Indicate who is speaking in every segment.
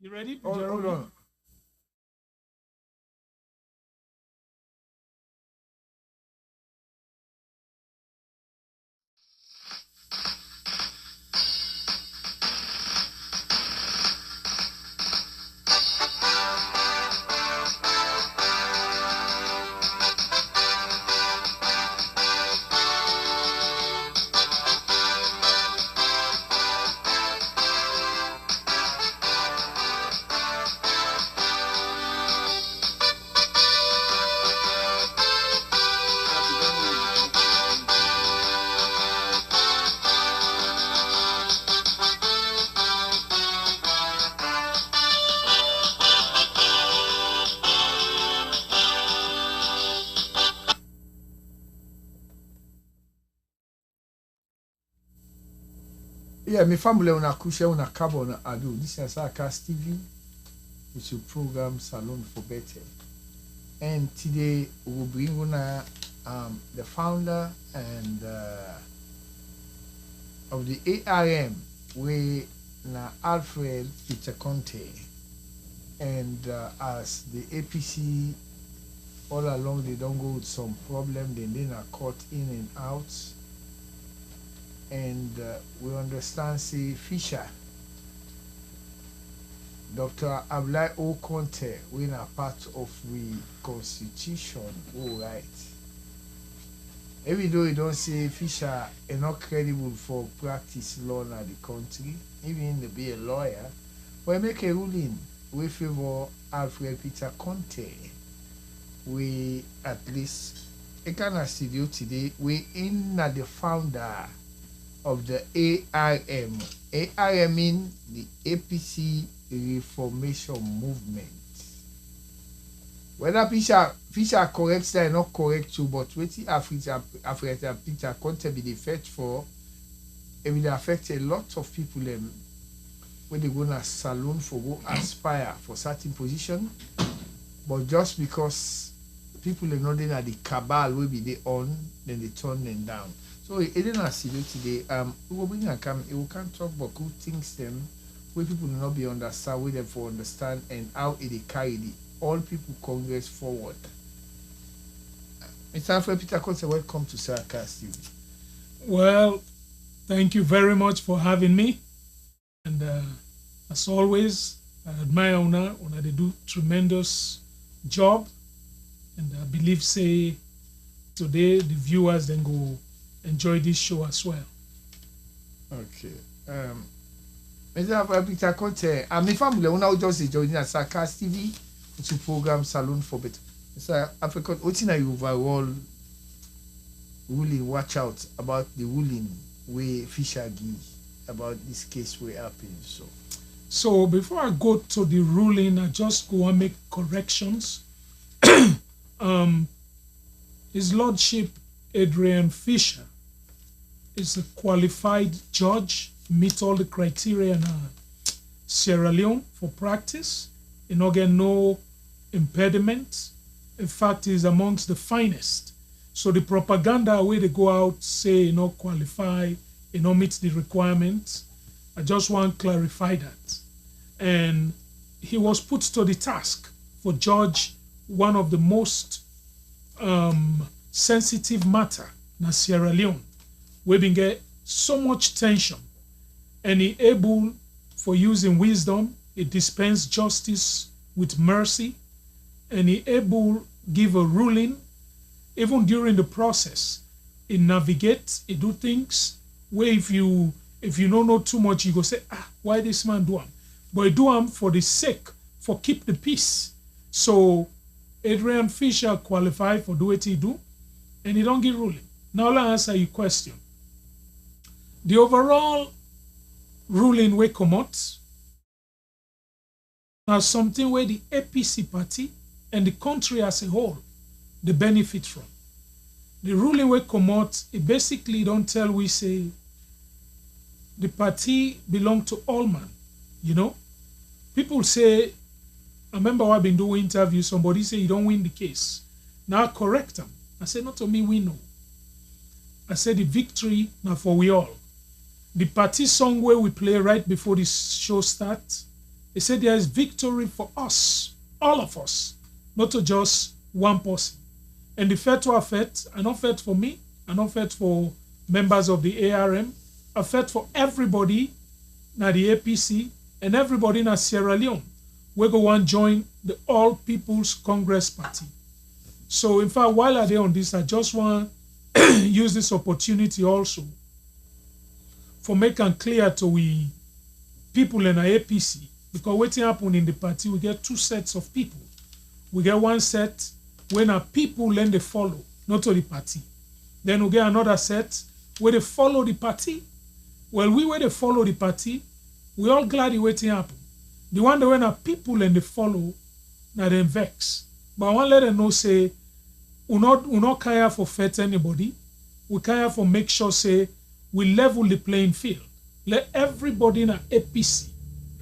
Speaker 1: You ready?
Speaker 2: Hold on. Yeah, my family on a kusha on a carbon ado. This is Sarkas TV, which is program Salon for Better. And today we will bring on the founder and of the ARM, we na Alfred Peter Conteh. And as the APC all along they don't go with some problem, then are caught in and out. And we understand, say, Fisher, Dr. Ablai O. Conteh, we are part of the constitution, all right. Even though you don't say Fisher is not credible for practice law in the country, even to be a lawyer, but make a ruling we favor Alfred Peter Conteh. We at least, a kind of studio today, we in the founder of the ARM. ARM mean the APC Reformation Movement. Whether Fisher corrects that or not correct you, but what Africa Peter Conteh be the fetch for, it will affect a lot of people when they go to saloon for go aspire for certain position, but just because people are not in the cabal will be they on, then they turn them down. So it didn't see you today. We will bring and come. We can talk about good things them where people will not be understand, where them for understand and how it carry the all people Congress forward. Mr. Alfred Peter Conteh, welcome to Sarkas TV.
Speaker 1: Well, thank you very much for having me. And as always, I admire Una they do tremendous job. And I believe, say, today the viewers then go enjoy this show as well.
Speaker 2: Okay. Mr. Alfred Peter Conteh, my family, when I just joining at Sarkas TV to program Salon for Better. Mr. Alfred, what's in your overall ruling? Watch out about the ruling where Fisher give about this case where happened.
Speaker 1: So before I go to the ruling, I just go and make corrections. His Lordship Adrian Fisher is a qualified judge, meet all the criteria in Sierra Leone for practice. You know, get no impediment. In fact, he's amongst the finest. So the propaganda where they go out say, you know, qualify, you know, meet the requirements. I just want to clarify that. And he was put to the task for judge one of the most sensitive matter in Sierra Leone. We've been get so much tension, and he able for using wisdom, he dispense justice with mercy, and he able give a ruling even during the process. He navigate, he do things where if you don't know too much, you go say, why this man do am? But he do am for the sake, for keep the peace. So Adrian Fisher qualified for do what he do, and he don't give ruling. Now I'll answer your question. The overall ruling we come out now something where the APC party and the country as a whole they benefit from. The ruling we come out, it basically don't tell we say the party belong to all man. You know, people say, I remember I've been doing interviews, somebody say you don't win the case. Now I correct them. I said, not to me, we know. I said the victory now for we all. The party song where we play right before the show starts, He said there is victory for us, all of us, not to just one person. And the fair to affect, and not fair for me, and not fair for members of the ARM, affect for everybody na the APC and everybody in Sierra Leone. We go and join the All People's Congress Party. So in fact, while I there on this, I just want to use this opportunity also for making clear to we people in the APC, because what happen in the party, we get two sets of people. We get one set when our people then they follow, not to the party. Then we get another set where they follow the party. Well, where they follow the party, we all glad it waiting happen. The one that when our people and they follow, now they vex. But I want to let them know, say, we not care for fet anybody. We care for make sure, say, we level the playing field. Let everybody in an APC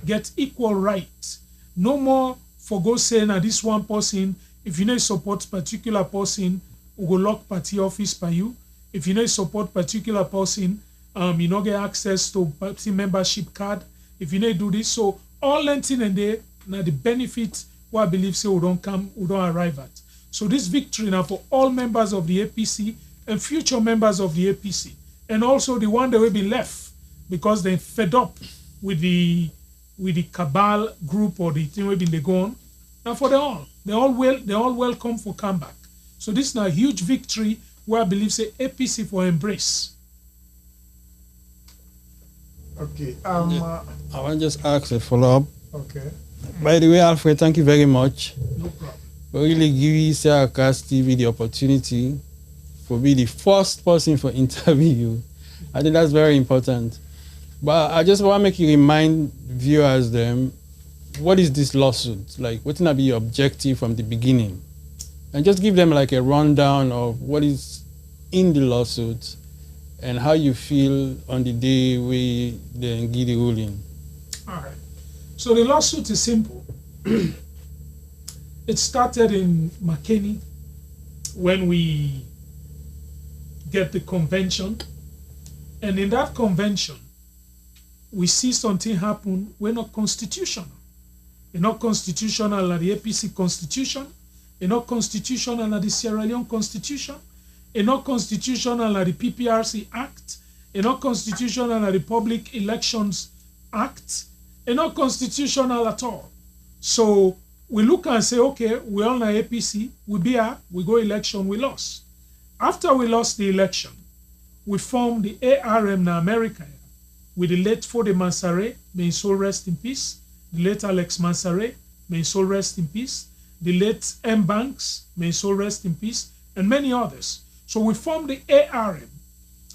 Speaker 1: get equal rights. No more for go say, now this one person, if you need support particular person, we go lock party office by you. If you need support particular person, you not get access to party membership card. If you need do this, so all lengthen and there, now the benefit what I believe say we don't arrive at. So this victory now for all members of the APC and future members of the APC, and also the one that will be left because they fed up with the cabal group or the thing we've been go on. Now for them all, they all welcome for comeback. So this is now a huge victory where I believe say APC for embrace.
Speaker 2: Okay.
Speaker 3: I want to just ask a follow-up.
Speaker 2: Okay.
Speaker 3: By the way, Alfred, thank you very much.
Speaker 1: No problem.
Speaker 3: For really giving Cast TV the opportunity for be the first person for interview you. I think that's very important. But I just want to make you remind viewers them, what is this lawsuit? Like, what's going to be your objective from the beginning? And just give them like a rundown of what is in the lawsuit and how you feel on the day we then give the ruling.
Speaker 1: All right. So the lawsuit is simple. It started in McKinney when we get the convention. And in that convention, we see something happen. We're not constitutional. It's not constitutional like the APC constitution. It's not constitutional like the Sierra Leone constitution. It's not constitutional like the PPRC Act. It's not constitutional like the Public Elections Act. It's not constitutional at all. So we look and say, okay, we're on the APC, we be here, we go election, we lost. After we lost the election, we formed the ARM in America with the late Fode Mansare, may his soul rest in peace, the late Alex Mansare, may his soul rest in peace, the late M. Banks, may his soul rest in peace, and many others. So we formed the ARM.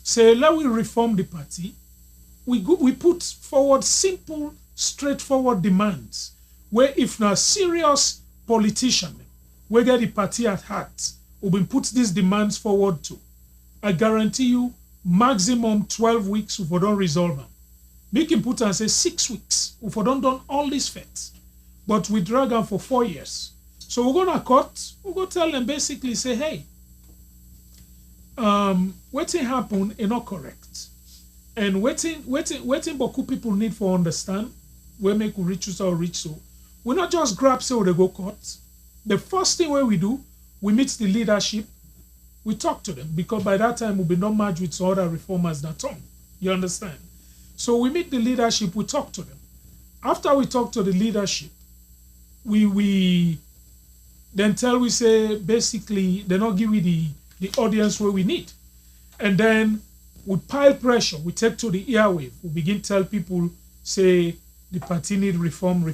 Speaker 1: Say, let we reform the party. We put forward simple, straightforward demands, where if not serious politician, we get the party at heart, we will put these demands forward to. I guarantee you, maximum 12 weeks if we don't resolve them. We can put and say 6 weeks if we don't done all these facts. But we drag them for 4 years. So we're gonna cut, we're gonna tell them basically say, hey, waiting happen is not correct. And waiting Boku people need for understand where make we reach so reach so. We not just grab say they go court. The first thing where we do, we meet the leadership, we talk to them because by that time we'll be not merged with some other reformers that come. You understand? So we meet the leadership, we talk to them. After we talk to the leadership, we then we say basically they not give you the audience where we need. And then we pile pressure, we take to the airwave, we begin tell people, say the party need reform.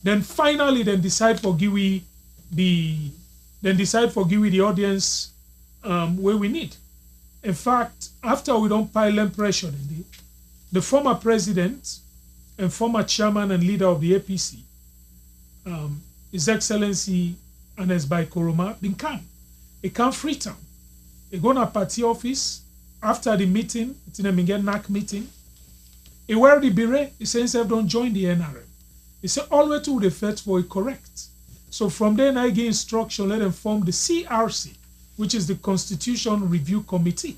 Speaker 1: Then finally decide for give we the audience where we need. In fact, after we don't pile them pressure, the former president and former chairman and leader of the APC, His Excellency Anes Bai Koroma, been come. He come Freetown. He go to party office after the meeting, it's in a NAC meeting. He wear the beret, he says himself don't join the NRM. He said all the way to the fed for it correct. So from then I give instruction, let them form the CRC, which is the Constitution Review Committee.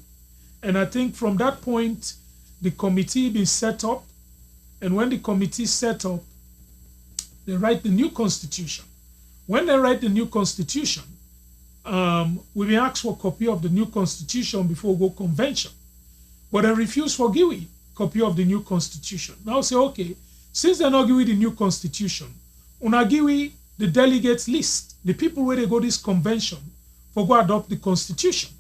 Speaker 1: And I think from that point, the committee been set up. And when the committee set up, they write the new constitution. When they write the new constitution, we be asked for a copy of the new constitution before we go convention. But they refuse for give we copy of the new constitution. Now say, okay, since they're not giving the new constitution, una give we the delegates list, the people where they go this convention for go adopt the constitution.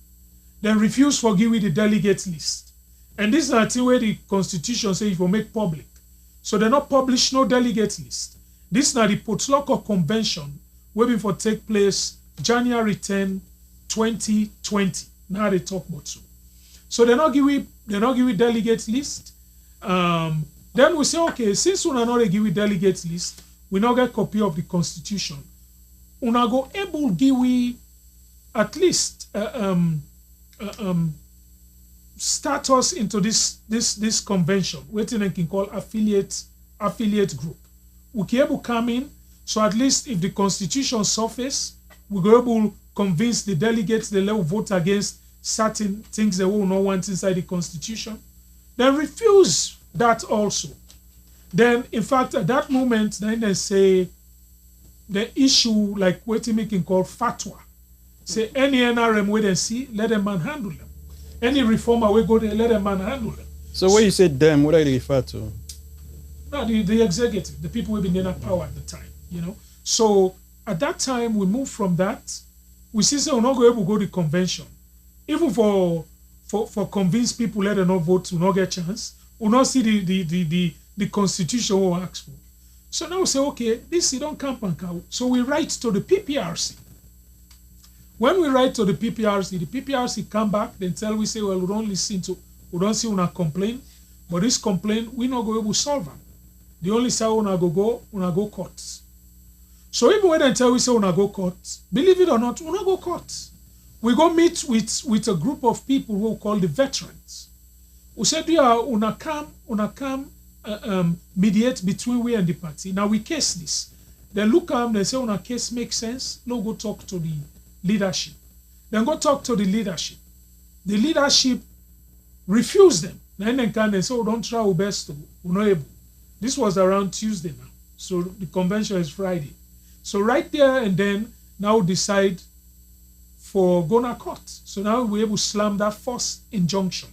Speaker 1: Then refuse for give we the delegates list. And this is not where the constitution say if you make public. So they not publish no delegates list. This is not the Potloko convention waiting for take place January 10, 2020. Now they talk about so they not give we delegates list. Then we say, okay, since we not give we delegates list, we not get copy of the constitution. We not go able give we at least status into this convention, waiting they can call affiliate group. We can able come in, so at least if the constitution surface, we go able to convince the delegates they will vote against certain things they will not want inside the constitution. Then refuse that also. Then in fact at that moment then they say the issue like what we can call fatwa. Say any NRM wait and see, let them manhandle them. Any reformer we go there, let them manhandle them.
Speaker 3: So when you say them, what are you refer to?
Speaker 1: No, the executive, the people who have been in power at the time, So at that time we moved from that. We see we're not going to go to the convention. Even for convince people let them not vote, we not get chance. We not see the constitution we ask for. So now we say, okay, this don't camp and cow. So we write to the PPRC. When we write to the PPRC come back, then tell we say, well, we don't listen to, we don't see una complain, but this complaint we not go able to solve them. The only say una go court. So even when they tell we say una go court, believe it or not, una go court. We go meet with a group of people who we call the veterans. We said una come mediate between we and the party. Now we case this. Then look at them, they say una case makes sense. No, go talk to the leadership. Then go talk to the leadership. The leadership refuse them. Then they can they say, oh, don't try our best to, we're not able. This was around Tuesday now. So the convention is Friday. So right there and then now decide for gonna court. So now we're able to slam that first injunction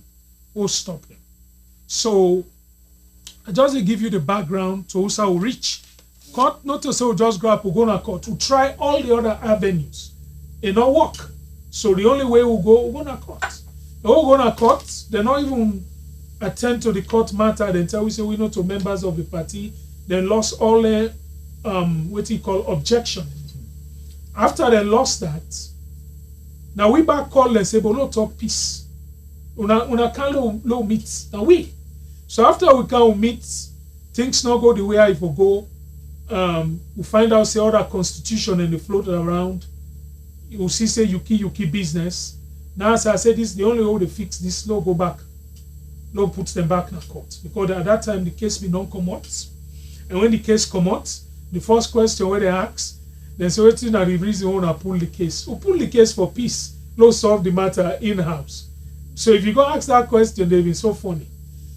Speaker 1: or stop them. So I just to give you the background to also reach court, not to say we'll just grab we'll go to court, to try all the other avenues. It not work. So the only way we'll go to court. We'll go to court, they not even attend to the court matter, then tell we say we know to members of the party, they lost all their what you call objection. After they lost that, now we back call and say, but no talk peace. Una can't low meet. Now we. So after we can meet, things not go the way I will go. We find out say other constitution and they float around. You see say you keep business. Now as I said, this is the only way to fix this law go back. Law puts them back in the court. Because at that time the case be non-come out. And when the case come out, the first question where they ask, they say waiting at the reason why pull the case. Who pull the case for peace? Law solve the matter in-house. So if you go ask that question, they've been so funny.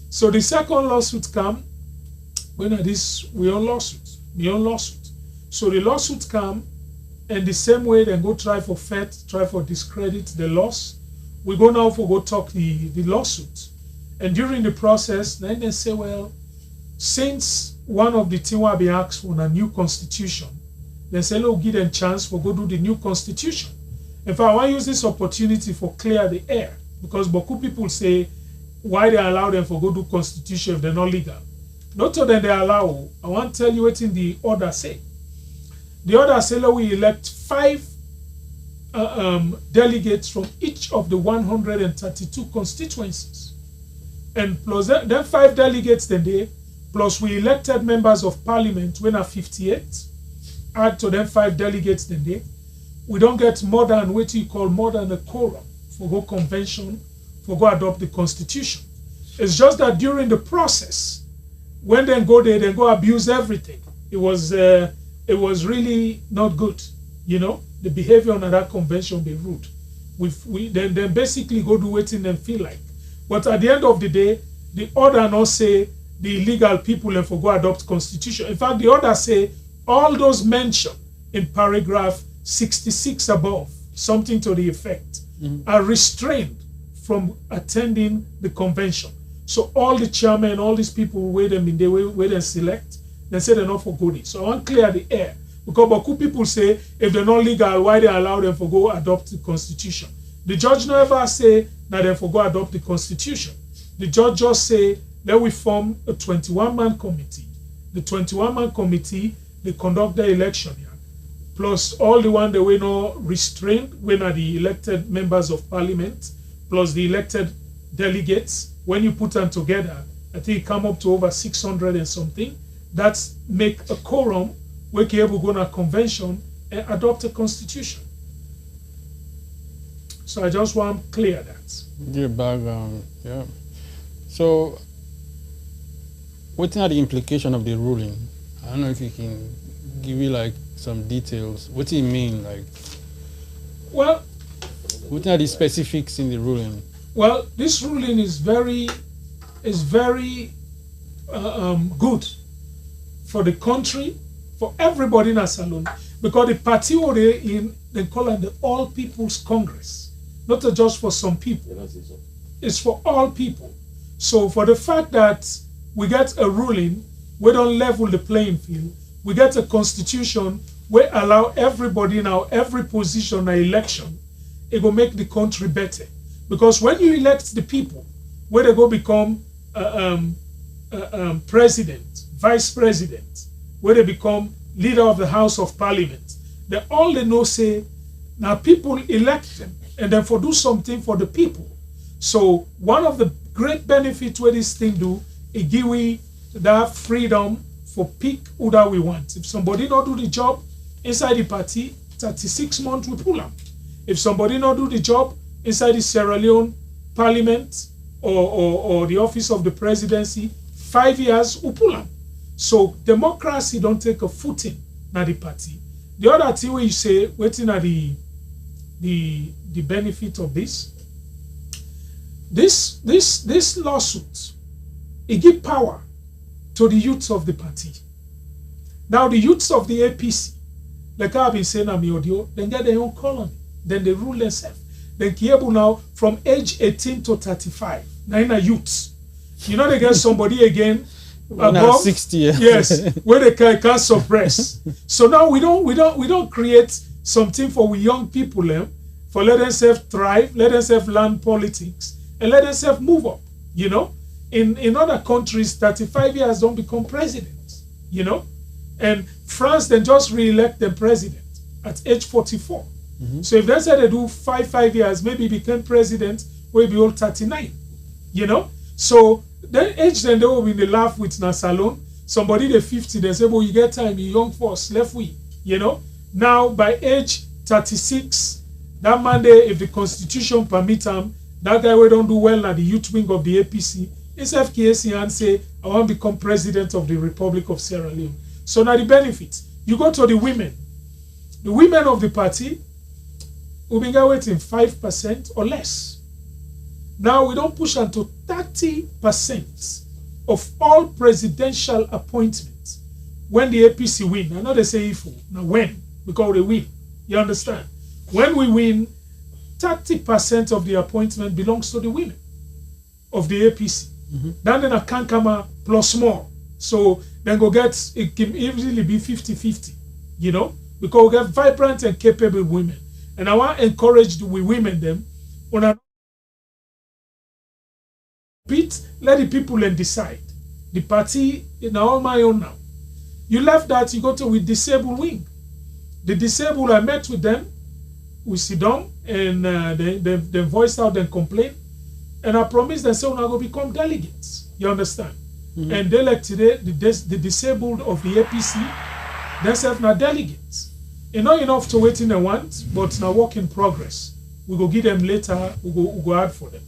Speaker 1: So the second lawsuit come, when at this we on lawsuit. So the lawsuit come, and the same way they go try for try for discredit the loss. We go now for go talk the lawsuit. And during the process, then they say, well, since one of the things will be asked for a new constitution, they say, look, give them chance for go do the new constitution. In fact, I want to use this opportunity for clear the air, because Boku people say, why they allow them for go do constitution if they're not legal? Not to them they allow. I want to tell you what in the order say. The order say that we elect 5 delegates from each of the 132 constituencies. And plus then 5 delegates then they, plus we elected members of parliament when are 58, add to them 5 delegates then they, we don't get more than what you call more than a quorum for go convention, for go adopt the constitution. It's just that during the process, when they go there, they go abuse everything. It was really not good, The behavior on that convention be rude. We then basically go do what them feel like. But at the end of the day, the order not say the illegal people and for go adopt constitution. In fact, the order say all those mentioned in paragraph 66 above, something to the effect, are restrained from attending the convention. So all the chairmen, all these people where them in the way they select, they say they're not for good. So I want to clear the air. Because Baku people say if they're not legal, why they allow them to go adopt the constitution? The judge never say that they for go adopt the constitution. The judge just say that we form a 21-man committee. The 21-man committee, they conduct the election here. Plus all the one that we know restrained when are the elected members of parliament, plus the elected delegates. When you put them together, I think it come up to over 600 and something. That's make a quorum where we able to go to a convention and adopt a constitution. So I just want to clear that.
Speaker 3: Good background, yeah. So, what are the implication of the ruling? I don't know if you can give me like some details. What do you mean, like?
Speaker 1: Well,
Speaker 3: what are the specifics in the ruling?
Speaker 1: Well, this ruling is very good for the country, for everybody in a salon, because the party they call it the All People's Congress, not just for some people. It's for all people. So for the fact that we get a ruling, we don't level the playing field. We get a constitution where allow everybody now, every position, an election, it will make the country better. Because when you elect the people, where they go become president, vice president, where they become leader of the House of Parliament, all they know say, now people elect them and then for do something for the people. So one of the great benefits where this thing do, it give we that freedom for pick who that we want. If somebody not do the job inside the party, 36 months we pull them. If somebody not do the job inside the Sierra Leone Parliament or the office of the presidency, 5 years we pull them. So democracy don't take a footing na the party. The other thing where you say, waiting at the benefit of this lawsuit, it give power to the youths of the party. Now the youths of the APC, like I've been saying on my audio, then get their own colony, then they rule themselves. Then able now from age 18 to 35. Now in a youths, you know they get somebody again above
Speaker 3: 60 years.
Speaker 1: Yes, where they can suppress. So now we don't create something for we young people for let themselves thrive, let themselves learn politics, and let themselves move up. You know, in other countries, 35 years don't become president. You know, and France then just re-elect the president at age 44. So if they say they do five years, maybe become president, will be all 39. You know, so then age then they will be in the laugh with na salon. Somebody the 50, they say, well, you get time, you young force, left we. You know, now by age 36, that Monday, if the constitution permit him, that guy will don't do well at the youth wing of the APC, it's FKC and say, I want to become president of the Republic of Sierra Leone. So now the benefits, you go to the women. The women of the party will be waiting 5% or less. Now we don't push until 30% of all presidential appointments when the APC win. I know they say if, now when, because they win. You understand? When we win, 30% of the appointment belongs to the women of the APC. Then a kankama plus more. So then go get, it can easily be 50-50, you know, because we get vibrant and capable women. And I want to encourage the women them on a bit, let the people then decide. The party is all my own now. You left that, you go to with disabled wing. The disabled, I met with them, we sit down, and they voiced out and complain. And I promised them, so now go become delegates. You understand? And they like today, the disabled of the APC, themselves now delegates. It's not enough to wait in a want, but now work in progress. We go give them later, we go add for them.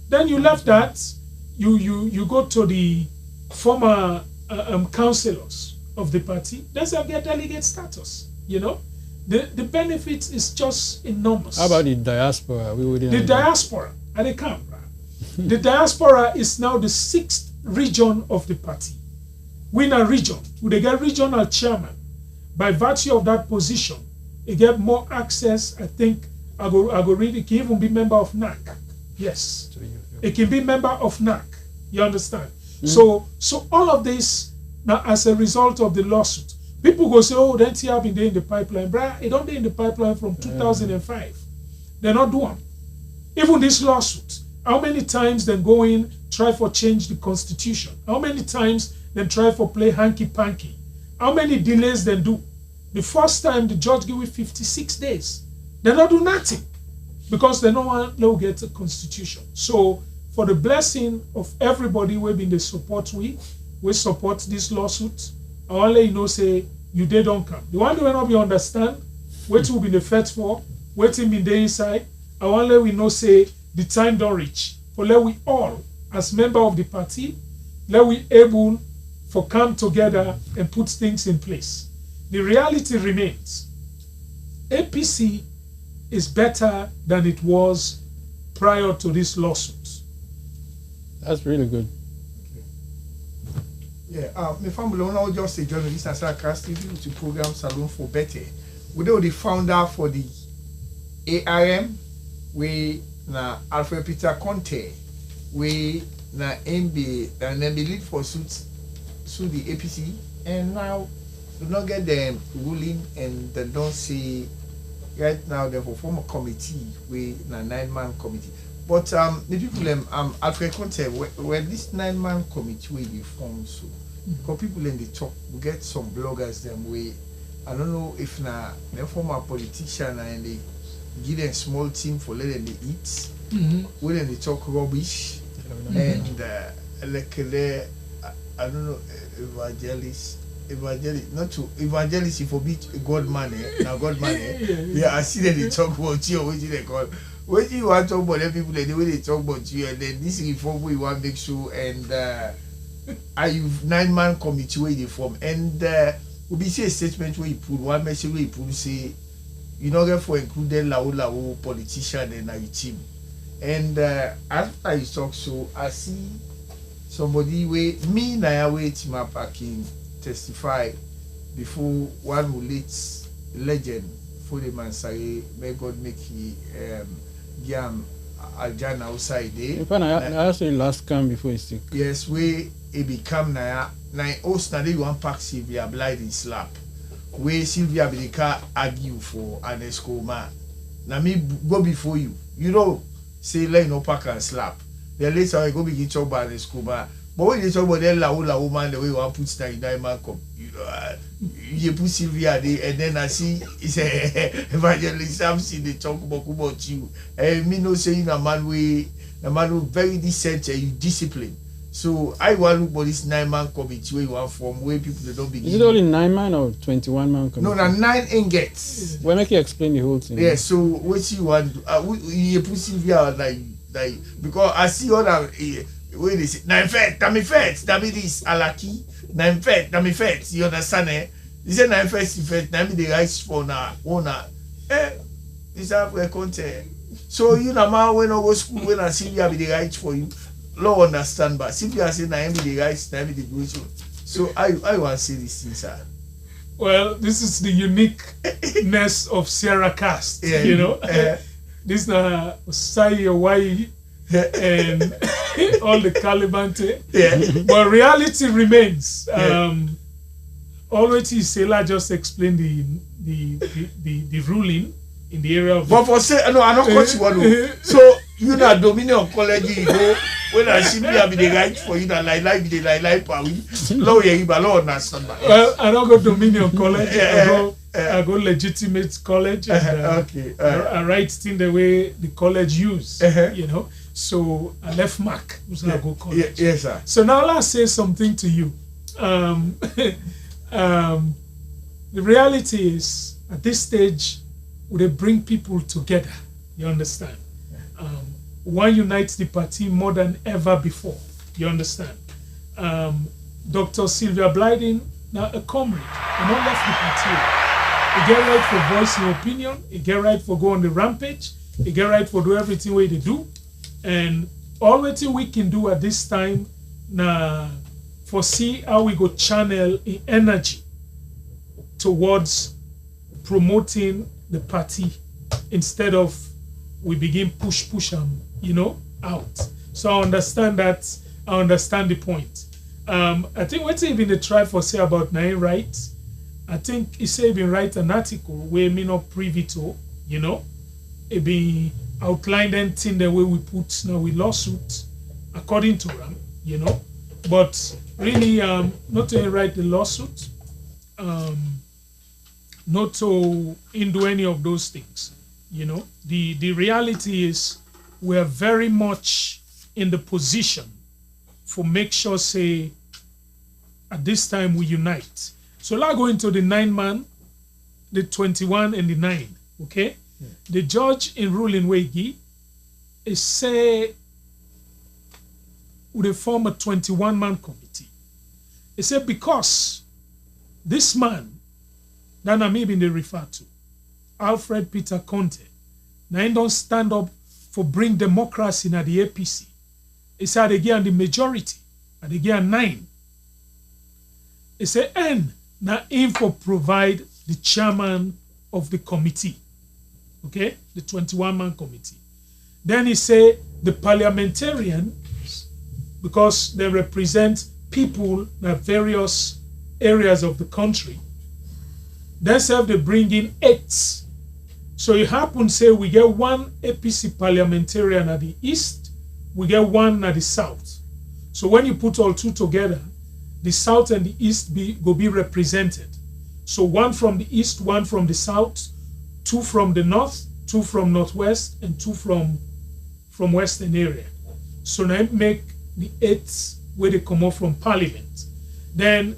Speaker 1: Then you left that, you go to the former councillors of the party, they say get delegate status, you know. The benefit is just enormous.
Speaker 3: How about the diaspora?
Speaker 1: The diaspora, and they come, right? The diaspora is now the 6th region of the party. We in a region, we get regional chairman. by virtue of that position, he get more access. I think I go read. He can even be member of NAC. Yes, he can be member of NAC. You understand? So all of this now as a result of the lawsuit, people go say, "Oh, then TR been there in the pipeline, bruh. It don't be in the pipeline from 2005. They're not doing. Even this lawsuit. How many times then go in try for change the constitution? How many times then try for play hanky panky? How many delays then do? The first time the judge give it 56 days. They not do nothing because they don't want to get a constitution. So for the blessing of everybody we been the support we support this lawsuit. I want to let you know say you they don't come. The one who will not be understand what will be the fed for, waiting in the inside. I want to let we know say the time don't reach. For let we all as member of the party, let we able for come together and put things in place. The reality remains, APC is better than it was prior to this lawsuit.
Speaker 3: That's really good.
Speaker 2: Yeah, my family now just a journalist as a cast TV to program Salon for Better. We know the founder for the ARM, we na Alfred Peter Conteh, we na MB and then the lead for suits the APC, and now do not get them ruling and they don't say right now they form a committee, we na 9-man committee. But the people Alfred Conteh, when this 9-man committee we form so because people in the talk we get some bloggers them way. I don't know if na they form a politician and they give them small team for letting they eat. When they talk rubbish and like I don't know evangelist not to evangelist if forbid God man now God man yeah I see that they talk about you or what they call what you want to talk about people like the way they talk about you and then this reform we want to make sure and I have 9-man committee where they form and will be say a statement where you put one message where you put say you know get for included lao politician and our team and after you talk so I see somebody where me na wait him up can testify before one who leads legend for the man say may God make he yam aljan outside there.
Speaker 3: In fact, I also last come before he stick.
Speaker 2: Yes, we it become na host na you want pack Sylvia blind in slap. We Sylvia be the car argue for an escoma. Na me go before you. You know, say let no pack and slap. Then later I go begin talk about an escoma. But when you talk about that la woman the way you want put that 9-man come, you know, you put Sylvia there and then I see it's a evangelist Samson they talk about you. And me no saying a man who very decent and you discipline. So I want to look for this 9-man committee where you want from where people they don't begin.
Speaker 3: Is it only 9-man or 21-man committee?
Speaker 2: No, 9 ingots.
Speaker 3: Well, make you explain the whole thing.
Speaker 2: Yeah, so what you want you put Sylvia like because I see other where they say 9 fet, that me this alaki 9 fet, that me fet. You understand eh? They say 9 fet, that me the rights for na owner. This Alfred Conteh. So you know man when I go school when I Sylvia be the rights for you. Lord understand but Sylvia say na me the rights, na me the do so I want to say this thing sir.
Speaker 1: Well, this is the uniqueness of Sierra Cast, you know. This na Sai Hawaii and all the Calibante. But reality remains. Already Sela just explained the ruling in the area of.
Speaker 2: But for say no, I don't cut you one. So you na Dominion College you go when I see me have the right for you that like be the like power. Law you ba law understand.
Speaker 1: Well, I don't go Dominion College. I go legitimate college and I write things the way the college use, you know. So I left Mac, I go college.
Speaker 2: Yes, sir.
Speaker 1: So now let's say something to you. The reality is, at this stage, they bring people together. You understand? One unites the party more than ever before. You understand? Dr. Sylvia Blyden, now a comrade, and not left the party. He get right for voicing opinion. He get right for go on the rampage. He get right for do everything way they do. And all we can do at this time now foresee how we go channel in energy towards promoting the party instead of we begin push out. So I understand that. I understand the point. I think what even the try for say about nine right. I think he say been write an article where me not privy to, it be outlined and thing the way we put now with lawsuit according to them, But really not to write the lawsuit, not to do any of those things. The reality is we are very much in the position for make sure say at this time we unite. So let's go into the 9-man, the 21 and the 9. Okay? Yeah. The judge in ruling Wegi is say would form a 21-man committee. He said because this man that I may be referred to, Alfred Peter Conteh, now he don't stand up for bring democracy in the APC. He said again the majority, and again 9. He said and now aim for provide the chairman of the committee. Okay, the 21-man committee. Then he said the parliamentarians, because they represent people in various areas of the country, themselves they bring in 8. So it happens say we get 1 APC parliamentarian at the east, we get 1 at the south. So when you put all 2 together, the south and the east will be represented. So 1 from the east, 1 from the south, 2 from the north, 2 from northwest, and 2 from western area. So now make the 8 where they come out from parliament. Then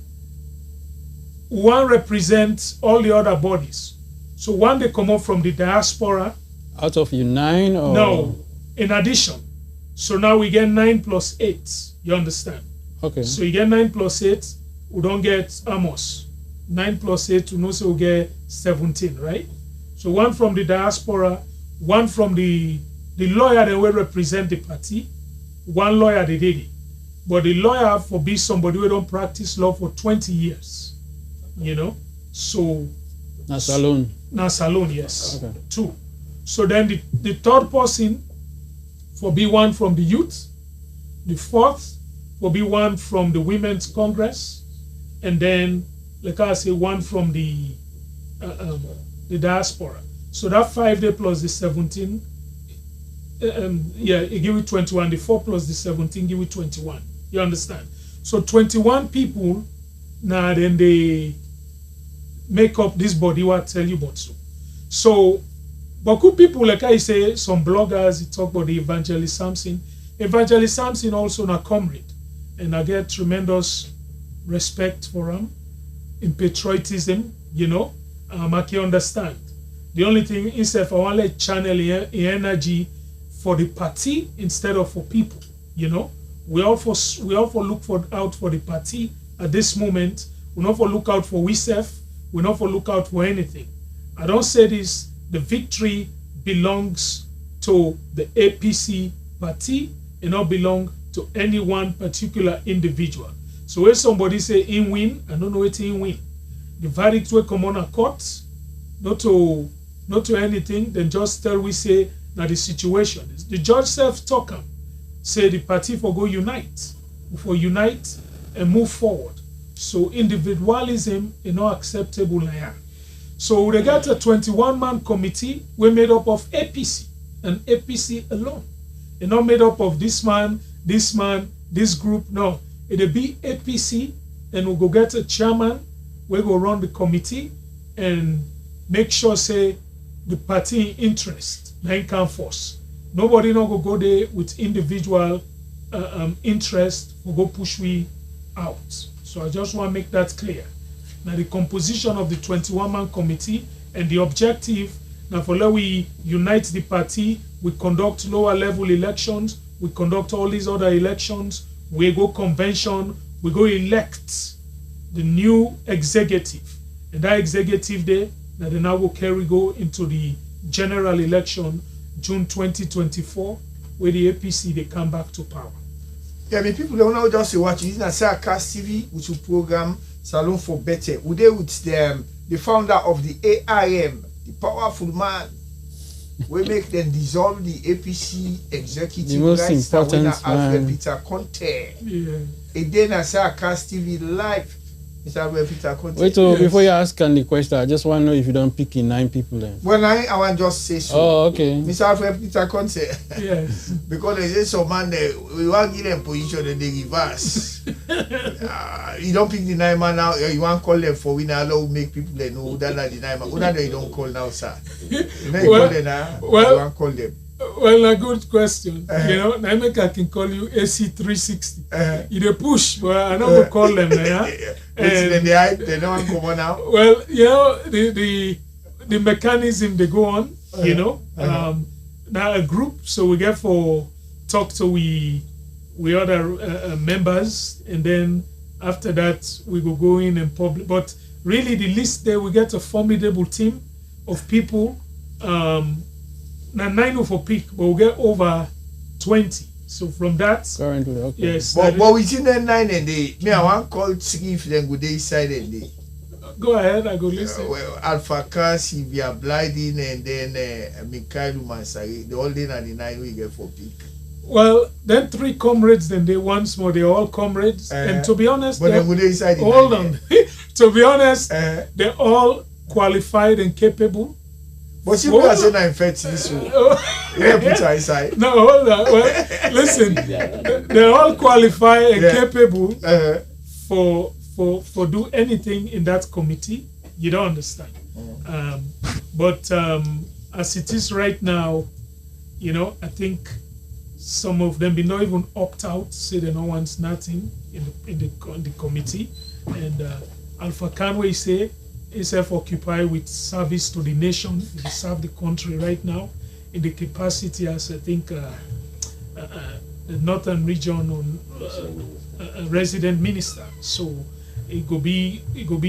Speaker 1: 1 represents all the other bodies. So 1 they come out from the diaspora. Out of you 9 or? No, in addition. So now we get 9 plus 8. You understand? Okay. So you get 9 plus 8, we don't get Amos. 9 plus 8, we know so we get 17, right? So 1 from the diaspora, 1 from the lawyer that will represent the party, 1 lawyer they did it. But the lawyer for be somebody who don't practice law for 20 years. So na salon. Na salon, yes. Okay. 2. So then the third person for be 1 from the youth, the 4th will be 1 from the Women's Congress, and then, like I say, 1 from the diaspora. So that 5 day plus the 17, it give it 21. The 4 plus the 17 give it 21. You understand? So 21 people, now then they make up this body what I tell you about. So, but good people, like I say, some bloggers, they talk about the Evangelist Samson. Evangelist Samson also a comrade. And I get tremendous respect for him in patriotism, I can understand. The only thing is if I want to channel energy for the party instead of for people, We all for look out for the party at this moment. We not for look out for ourselves. We not for look out for anything. I don't say this, the victory belongs to the APC party and not belong to any one particular individual. So when somebody say in win, I don't know what in win. The verdict will come on a court, not to anything, then just tell we say that the situation is. The judge self-talk say the party for go unite and move forward. So individualism is not acceptable now. So we got a 21-man committee, we're made up of APC and APC alone. It's not made up of this man, this group. No, it'll be APC, and we'll go get a chairman. We'll go run the committee and make sure say the party interest now can force. Nobody not go there with individual interest for go push we out. So I just want to make that clear. Now the composition of the 21-man committee and the objective now for let we unite the party, we conduct lower level elections, we conduct all these other elections, we go convention, we go elect the new executive. And that executive there, now they now will go into the general election June 2024, where the APC they come back to power.
Speaker 2: Yeah, I mean people don't know just watch. This is a Cast TV, which will program Salon for Better. We there with the founder of the ARM, the powerful man. We make them dissolve the APC executive
Speaker 3: the most
Speaker 2: rights
Speaker 3: important
Speaker 2: Alfred Peter Conteh.
Speaker 1: Yeah.
Speaker 2: And then I say Cast TV live. Mr. Alfred Peter Conteh.
Speaker 3: Wait,
Speaker 1: Yes.
Speaker 3: before you ask the question, I just want to know if you don't pick in 9 people then.
Speaker 2: Well, I want just say so.
Speaker 3: Oh, okay.
Speaker 2: Mr. Alfred Peter Conteh.
Speaker 1: Yes.
Speaker 2: Because they say some man there, we want to give them position and they reverse. You don't pick the 9 man now, you want to call them for winner, allow make people they know that are the 9 man. Who that you don't call now, sir? You know you call them now, you want to call them.
Speaker 1: Well, a good question. You know, I make I can call you AC360. You dey push, but I don't go call them now.
Speaker 2: Then they hide, they don't come on now.
Speaker 1: Well, you know, the mechanism they go on, you know. Now a group, so we get for talk to we other members, and then after that we go in and public. But really, the list there, we get a formidable team of people. Now 9 for pick, but we get over 20. So from that,
Speaker 3: Currently, okay.
Speaker 1: yes.
Speaker 2: But within that 9 and day, me I want call 3 if then go day side and day.
Speaker 1: Go ahead, I go listen.
Speaker 2: Well, Alpha Car, Sylvia Bliding, and then Mikhail Mansari. The whole day and the 9 we get for pick.
Speaker 1: Well, then 3 comrades, then they once more, they're all comrades. And to be honest,
Speaker 2: but then go day side.
Speaker 1: hold on. To be honest, they're all qualified and capable.
Speaker 2: But you are saying I'm fed this one. You have put her inside.
Speaker 1: No, hold on. Well, listen, they're all qualified and capable for do anything in that committee. You don't understand. But as it is right now, you know, I think some of them did not even opt out, say they don't want nothing in the committee. And Alpha Kanwe say is self-occupied with service to the nation. He serve the country right now in the capacity as I think the northern region on resident minister. So it could be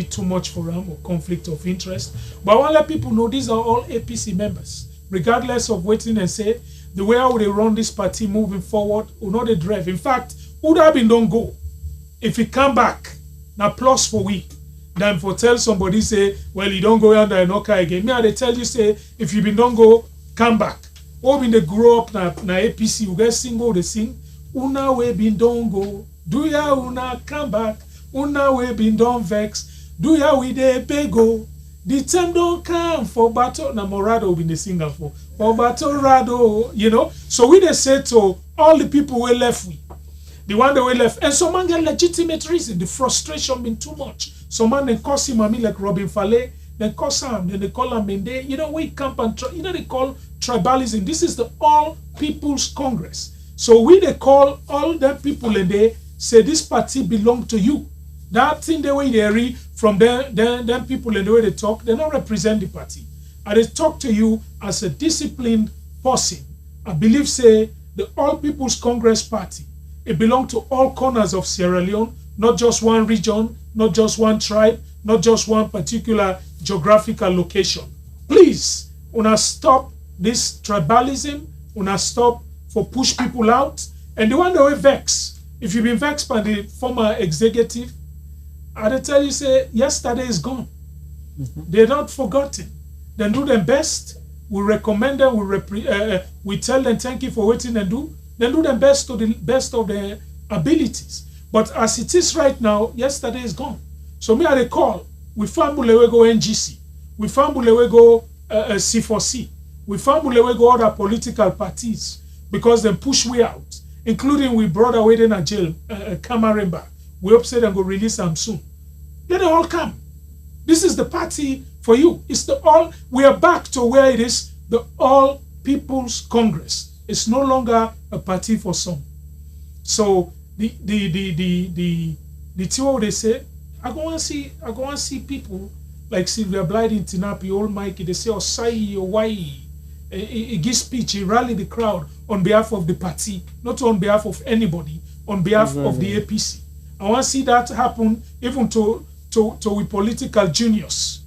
Speaker 1: too much for him or conflict of interest. But I want to let people know these are all APC members, regardless of waiting and say the way how they run this party moving forward will not the drive. In fact, would have been don't go if he come back now plus for week. Than for tell somebody say, well, you don't go under and knock again. Me, they tell you say, if you been don't go, come back. Or when they grow up na APC, you get single, they sing, una we been don't go, do ya una come back, una we been don't vex, do ya we de bego. The time don't come for battle, na morado been the singer for battle rado, you know. So we they say to all the people we left with, the one that we left, and some man get legitimate reason. The frustration been too much. Some man they call him, I mean, like Robin Fale, then call him, then they call him Mende. You know, we camp and you know they call tribalism. This is the All People's Congress. So we they call all the people and they say this party belong to you. That thing the way they read from them people and the way they talk, they don't represent the party. And they talk to you as a disciplined person. I believe say the All People's Congress Party. It belongs to all corners of Sierra Leone, not just one region, not just one tribe, not just one particular geographical location. Please, una stop this tribalism, una stop for push people out. And the one that we vex, if you've been vexed by the former executive, I tell you, say, yesterday is gone. They're not forgotten. Then do them best. We recommend them, we tell them thank you for waiting and do. Then do them best to the best of their abilities. But as it is right now, yesterday is gone. So me I call. We fambule we go NGC. We fambule we go C4C. We fambule we go other political parties because they push we out, including we brother waiting in jail, Kamaremba. We upset and go release them soon. Let them all come. This is the party for you. It's the all. We are back to where it is. The All People's Congress. It's no longer a party for some. So the two they say, I go and see people like Sylvia Blyden, Tinapi, Old Mikey. They say Osai or Wai. He gives speech. He rally the crowd on behalf of the party, not on behalf of anybody, on behalf of the APC. I want to see that happen even to we political juniors.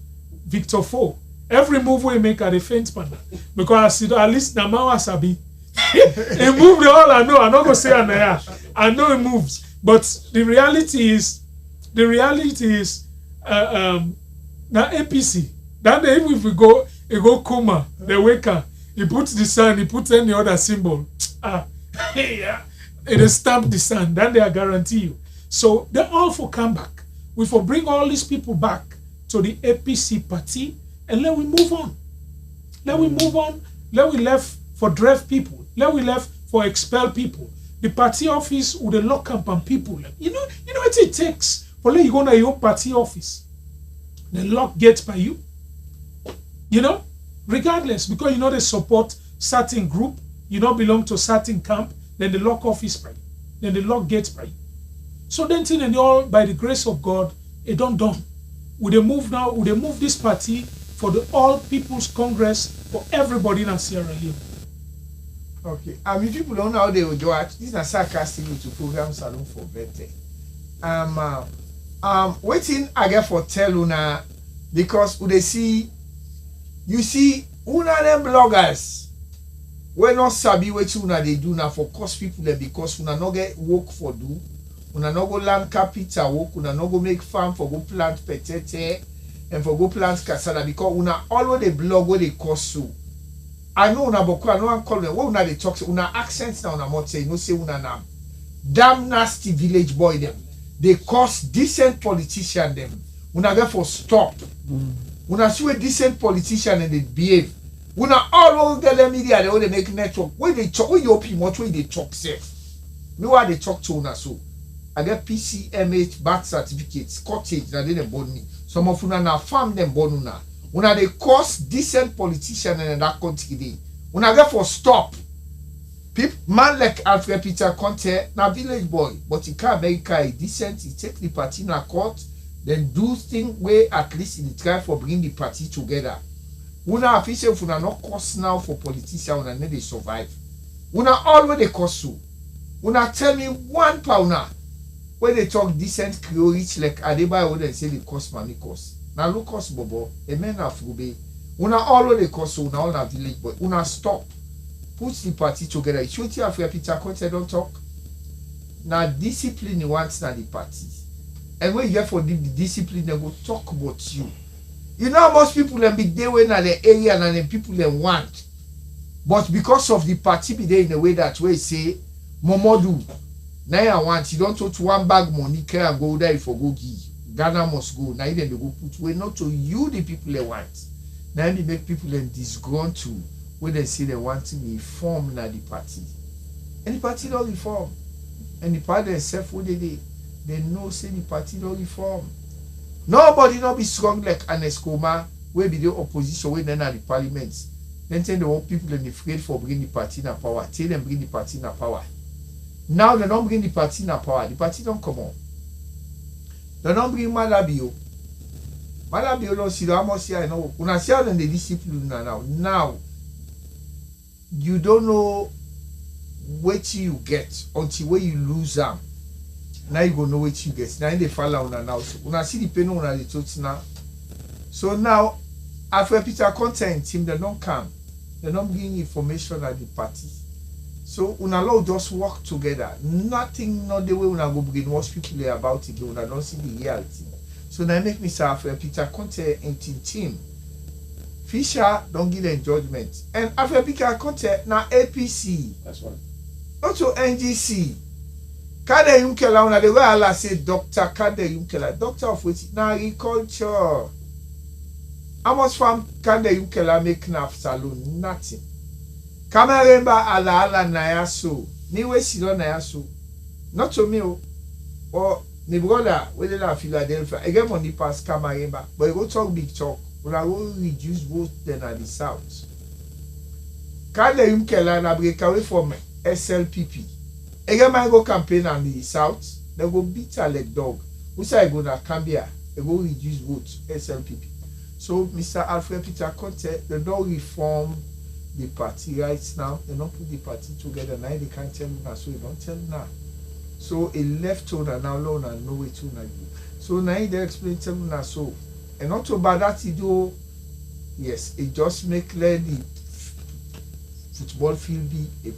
Speaker 1: Victor Fo. Every move we make at the fence partner. Because I see at least Namawa Sabi. He moved all I know. I'm not going to say Anaya. I know he moves. But the reality is, the reality is, now APC. That day, even if we go Kuma, the waker, he puts the sun, he puts any other symbol. Yeah, it is stamp the sun. Then they are guarantee you. So they all for come back. We for bring all these people back to the APC party, and let we move on. Let we move on. Let we left for draft people. Let we left for expel people. The party office with the lock up and people. You know what it takes for let you go to your party office. The lock gets by you. You know, regardless, because you know they support certain group, you don't belong to certain camp, then the lock office by you. Then the lock gets by you. So then thing and all by the grace of God, it don't done. Would they move now? Would they move this party for the All People's Congress for everybody in Sierra Leone?
Speaker 2: Okay. If people don't know how they will do it, this is a sarcastic to program salon for better. Waiting I get for tell una because they see you see una them bloggers we not sabi what una they do now for cost people there because una no get work for do, una no go land capital work, una no go make farm for go plant petete and for go plant cassava because una always they blog where they cost so. I know una boko, I know one call them. What una they talk una accents now una more say no say una na damn nasty village boy them. They cost decent politician them. Una therefore stop. Una see a decent politician and they behave. Una all over the media they make network. When they talk, when you open much when they talk safe. Me why they talk to una so. I get PCMH birth certificates, cottage that they born me. Some of una na farm them born una. Una they cost decent politician in that country day. Una therefore stop. Man like Alfred Conteh, na village boy, but he can't make a decent, he take the party in a court, then do thing where at least he try for bring the party together. Una official una no cost now for politicians, una need they survive. Una always they cost so. Una tell me one pounder where they talk decent Creole rich like Adebayo they say they cost money cost. Now look cost bobo, a man of Rube. Una always they cost so, una all na village boy. Una stop. Put the party together. It should have Conteh don't talk. Now discipline you want na the party. And when you have for the discipline, they go talk about you. You know most people them be there when at the area and then people them want. But because of the party be there in a way that way say, Momodu, now I want you don't talk to one bag money care and go there for go give. Ghana must go. Now then they go put way not to you the people they want. Now they make people them disgruntled. When they say they want to reform na the party. And the party don't reform. And the party themselves what they know say the party don't reform. Nobody not be strong like an Escoma where be the opposition when then at the parliament. Then tell the old people and afraid for bring the party na power. Tell them bring the party na power. Now they don't bring the party na power. The party don't come on. They don't bring Malabio. Malabio don't see the almost here I know. When I see how then the discipline now. Now you don't know what you get until when you lose them. Now you go know what you get. Now they fall on now. So when I see the pain on the thoughts now. So now after Conteh and team they don't come. They don't bring information at the party. So una all just work together. Nothing not the way una go brainwash people about it. Una don't see the reality. So now make me say after Conteh and team. Fisher don't give them judgment. And after Conteh na APC.
Speaker 4: That's right.
Speaker 2: Not to NGC. Kade Yunkela una the way Allah say Dr. Kade Yunkela, doctor of which na agriculture. How much farm Kade Yunkela make naf saloon? Nothing. Kameremba ala na yaso. Ni we silo na yaso. Not to me or my brother where they are Philadelphia. I get money pass Kameremba, but you go talk big talk. We are going to reduce votes then at the south. Kade Yunkela na break away from SLPP. Again, I go campaign on the south. They go beat her like dog. Who say I go to Cambia? They go reduce votes SLPP. So Mr. Alfred Conteh, they don't reform the party right now. They don't put the party together. Now they can't tell you now. So they don't tell you now. So a left owner now alone and no way to now. So now they explain tell you now. So and not so bad that he do. Yes, it just make let the football field be a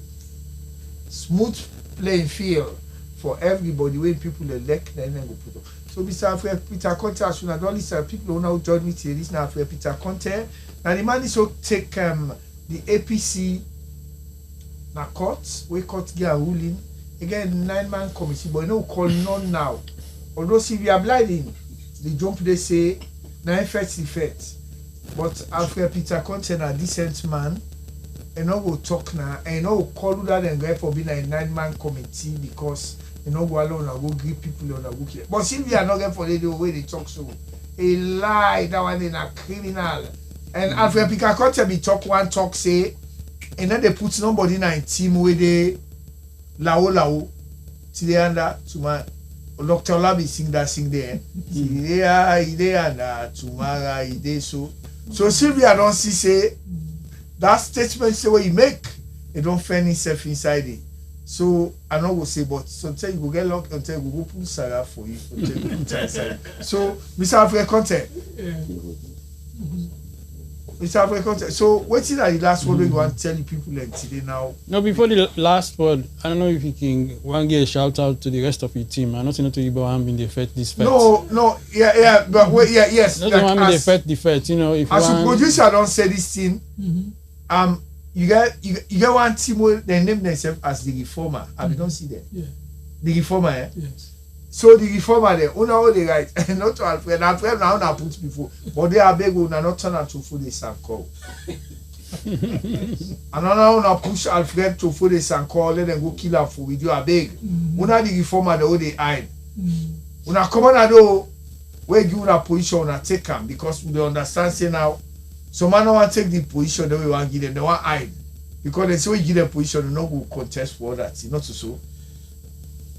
Speaker 2: smooth playing field for everybody when people elect, then go put up. So Mr. Alfred Peter Conteh, as soon as all these people who now join me today, this is Alfred Peter Conteh. Now the man is to take the APC na court, we court get a ruling. Again, 9-man committee, but no call none now. Although see we are blinding, they jump they say 9 first effect. But Alfred Peter Conteh a decent man, and no go talk now, and no call that and go for being a 9-man committee because you know go alone and go greet people on a book. But see we are not going for the way they talk so. A lie, that one is a criminal. And Alfred Peter Conteh be talk one talk say, and then they put somebody in a team where they lao today under to my Dr. Labi sing there. Ide and tomorrow ide so Sylvia don't see say that statement say what you make, you don't find himself inside it. So I know go say, but sometimes you go get locked until you go put Sarah for you. So Mr. Alfred Conteh. Mr. Alfred Conteh. So what is the last word you want to tell the people like today now?
Speaker 3: No, before the last word, I don't know if you can one get a shout out to the rest of your team. I'm not saying to you about having the effect this fete.
Speaker 2: No, yeah, but wait, yes.
Speaker 3: Not like having the fete, you know. If
Speaker 2: as a producer don't say this thing, you get one team where they name themselves as the reformer. And we don't see them.
Speaker 1: Yeah.
Speaker 2: The reformer, eh?
Speaker 1: Yes.
Speaker 2: So the reformer there, una all the right, not to Alfred. Alfred now na put before, but they are beg una not turn to food the sanko. And now una push Alfred to food the sanko, let them go kill her for with you a beg. Una the reformer the all they hide. Una come on do where give una position una take them because we understand say now. Some man don't want to take the position that we want to give them, they want hide. Because they say we give them position, they don't go contest for that. Not so.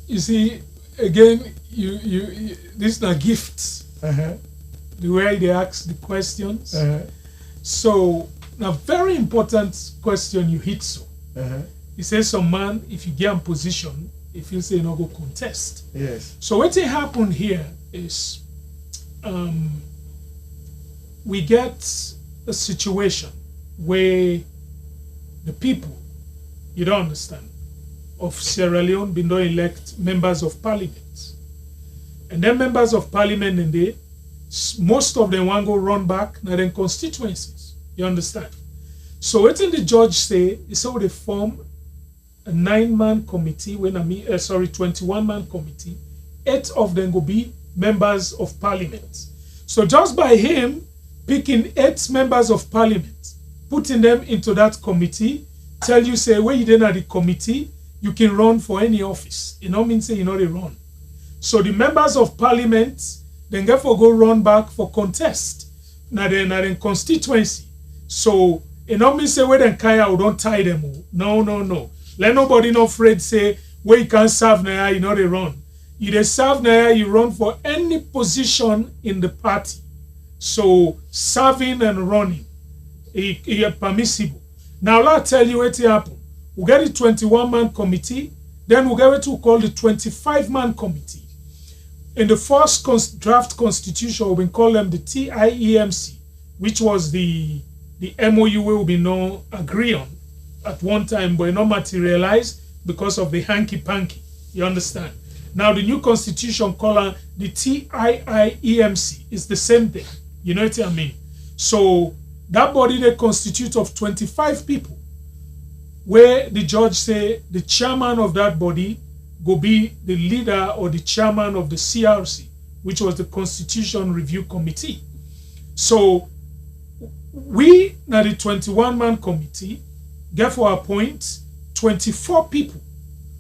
Speaker 1: You see, again, you this is a gift. The way they ask the questions. So, a very important question you hit so. He says some man, if you get in position, if you say no go contest.
Speaker 2: Yes.
Speaker 1: So what happened here is we get a situation where the people, you don't understand, of Sierra Leone been don't elect members of parliament. And then members of parliament in there, most of them want to go run back now then constituencies. You understand? So what did the judge say? He said they form a 9-man committee, 21-man committee. 8 of them will be members of parliament. So just by him picking 8 members of parliament, putting them into that committee, tell you say when you then at the committee, you can run for any office. You know mean say you know they run. So the members of parliament then therefore go run back for contest. Now then constituency. So you know mean say where then Kaya will don't tie them all. No. Let nobody no afraid say where you can't serve now, you know they run. You they serve now, you run for any position in the party. So serving and running is permissible. Now I'll tell you what happened. We get the 21-man committee, then we get what we call the 25-man committee. In the first draft constitution, we call them the TIEMC, which was the MOU we be no agree on at one time, but not materialized because of the hanky-panky. You understand? Now the new constitution called the TIIEMC is the same thing. You know what I mean? So that body they constitute of 25 people, where the judge say the chairman of that body go be the leader or the chairman of the CRC, which was the Constitution Review Committee. So we now the 21-man committee therefore appoint 24 people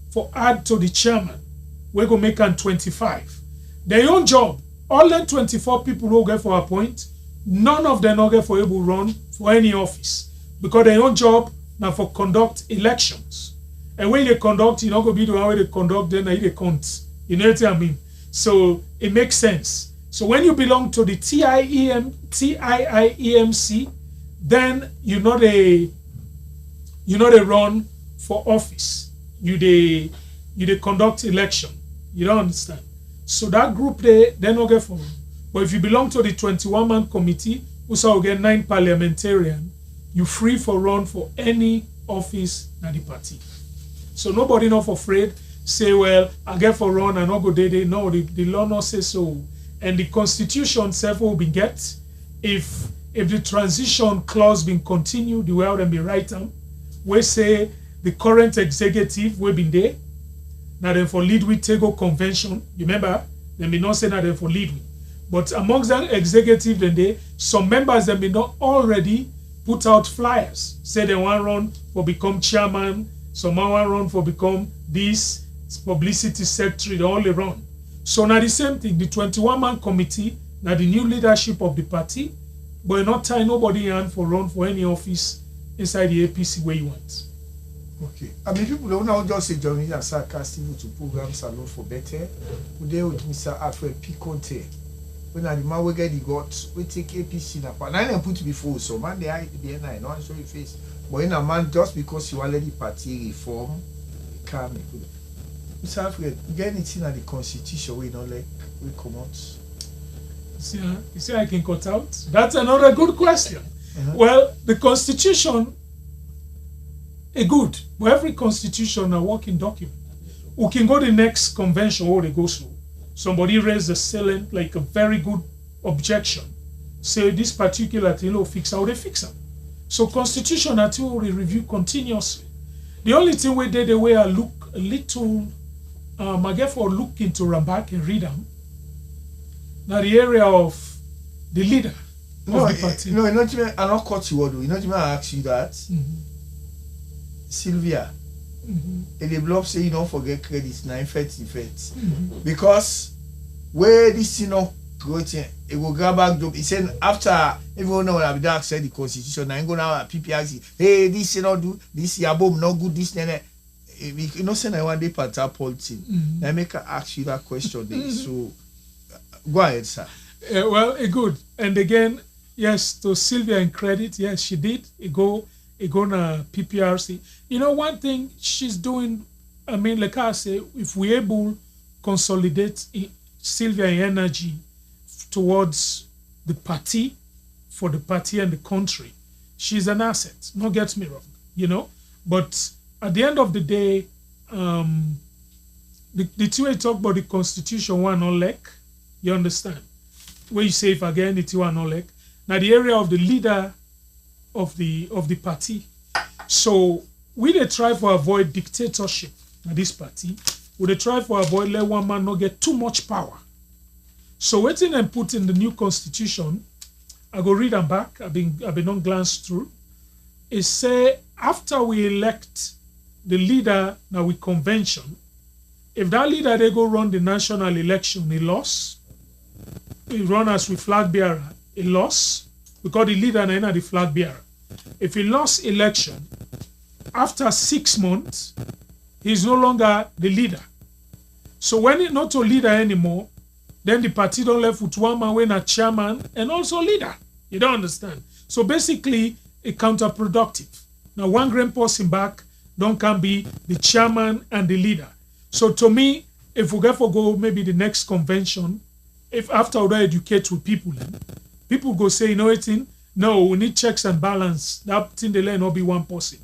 Speaker 1: for add to the chairman. We're going to make them 25. Their own job, all the 24 people who get for appoint, none of them not get for able run for any office. Because their own job now for conduct elections. And when they conduct, you're not going to be the one where they conduct, then they count. You know what I mean? So it makes sense. So when you belong to the TIIEMC, then you're not a run for office. You conduct election. You don't understand. So that group they not get for. But if you belong to the 21-man committee, also get 9 parliamentarians, you free for run for any office in the party. So nobody not afraid. say, well, I get for run and not go day. No, the law not say so. And the constitution self will be get if the transition clause been continued, the way them be right them, we say the current executive will be there. Now then for lead with Tego convention, you remember, they may not say that then for lead with. But amongst the executive then they, some members they may not already put out flyers. Say they want run for become chairman, some want run for become this publicity secretary, they all they run. So now the same thing, the 21-man committee, now the new leadership of the party, but not tie nobody in for run for any office inside the APC where you want.
Speaker 2: Okay. I mean, people don't know just say joining and sarcastic to program Salon for Better. Today with Mr. Alfred Conteh. When I the man we get the got, we take APC now. But I put before so man they are the NI, no show your face. But in a man just because you already party reform, it can't make good. Mr. Alfred, you get anything at the constitution we don't like we come out.
Speaker 1: You see I can cut out? That's another good question. Well, the constitution is good, but every constitution a working document. We can go to the next convention where they go through. Somebody raised a salient, like a very good objection. Say this particular thing will fix how they fix them. So constitution until we review continuously. The only thing we did the way I look a little I get for look into them back and read them. Now the area of the leader of the party.
Speaker 2: No, not even I not cut you word. Not even I ask you that. Sylvia. And the blob say you don't forget credits 9:30 because where this thing not great it will grab back job. He said after everyone know that that said the constitution I ain't gonna have PPRC. Hey, this you not do this your bomb not good this you know say I want the part politics. I make her ask you that question there. So go ahead, sir.
Speaker 1: Well, good. And again, yes, to Sylvia in credit, yes, she did. It go na PPRC. You know, one thing she's doing, I mean, like I say, if we're able to consolidate Sylvia energy towards the party, for the party and the country, she's an asset. Don't get me wrong, you know. But at the end of the day, the two I talk about the constitution one not like, you understand? Where you say if again it one not like. Now the area of the leader of the party. So we they try to avoid dictatorship at this party. We they try to avoid let one man not get too much power. So waiting and put in the new constitution, I go read them back. I've been on glance through. It say after we elect the leader now with convention, if that leader they go run the national election, he lost. He run as with flag bearer, he lost because the leader now the flag bearer. If he lost election, after 6 months, he's no longer the leader. So when he's not a leader anymore, then the party don't left with one man when a chairman and also leader. You don't understand. So basically, it's counterproductive. Now one grand person back can be the chairman and the leader. So to me, if we get for go maybe the next convention, if after we educate with people, then people go say, you know what, no, we need checks and balance. That thing they let not be one person.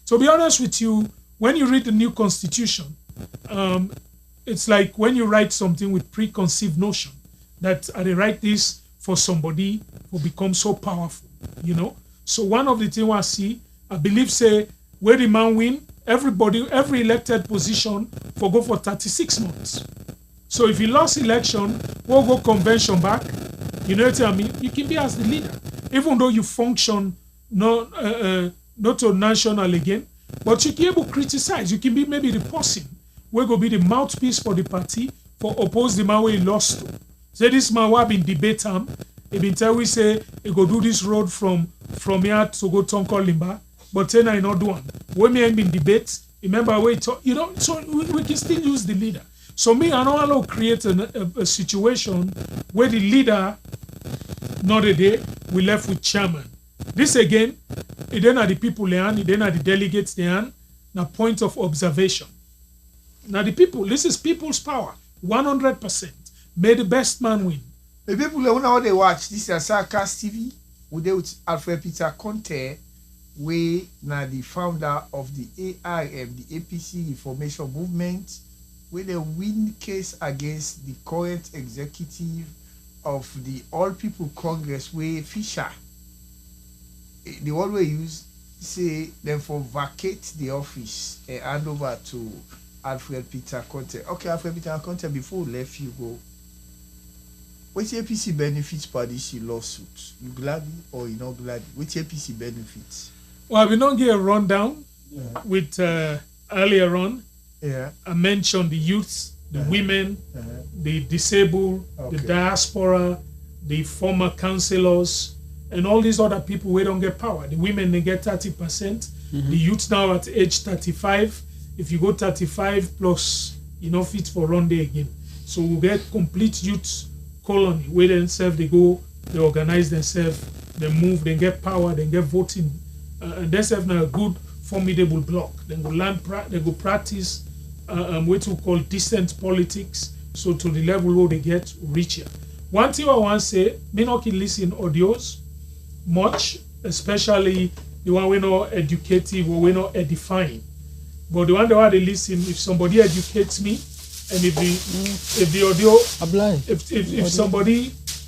Speaker 1: To be honest with you, when you read the new constitution, it's like when you write something with preconceived notion that I write this for somebody who becomes so powerful, you know. So one of the things I see, I believe say where the man win, every elected position for go for 36 months. So if you lost election, we'll go convention back. You know what I mean? You can be as the leader, even though you function not to national again, but you can be able to criticize. You can be maybe the person who will be the mouthpiece for the party for oppose the man where he lost to. Say this man who have been debate him, he been tell we say he go do this road from here to go Tonko Limba, but then I not do one. When me been debate, remember where you know, so we can still use the leader. So me, I don't want to create a situation where the leader, not a day, we left with chairman. This again, it then are the people there, it then are the delegates there, now point of observation. Now the people, this is people's power, 100%. May the best man win.
Speaker 2: The people who know how they watch, this is Sarcas TV, with Alfred Conteh, we now the founder of the ARM, the APC Information Movement, when they win case against the current executive of the All People Congress, where Fisher, the one we use, say them for vacate the office and hand over to Alfred Peter Conteh. Okay, Alfred Peter Conteh, before we left you go, what's the APC benefits for this lawsuit? You glad or you not glad? What's the APC benefits?
Speaker 1: Well, we don't get a rundown with earlier on.
Speaker 2: Yeah.
Speaker 1: I mentioned the youths, the women, the disabled, the diaspora, the former councillors, and all these other people who don't get power. The women, they get 30%. The youth now at age 35. If you go 35 plus, you know, fit for run day again. So we'll get complete youth colony where themselves they go, they organize themselves, they move, they get power, they get voting, and they have now a good formidable block. Then go learn, they go practice what we call decent politics. So to the level where they get richer. One thing I want to say, me not can listen audios much, especially the one we know educative or we know edifying. But the one that they listen, if somebody educates me, and if the audio,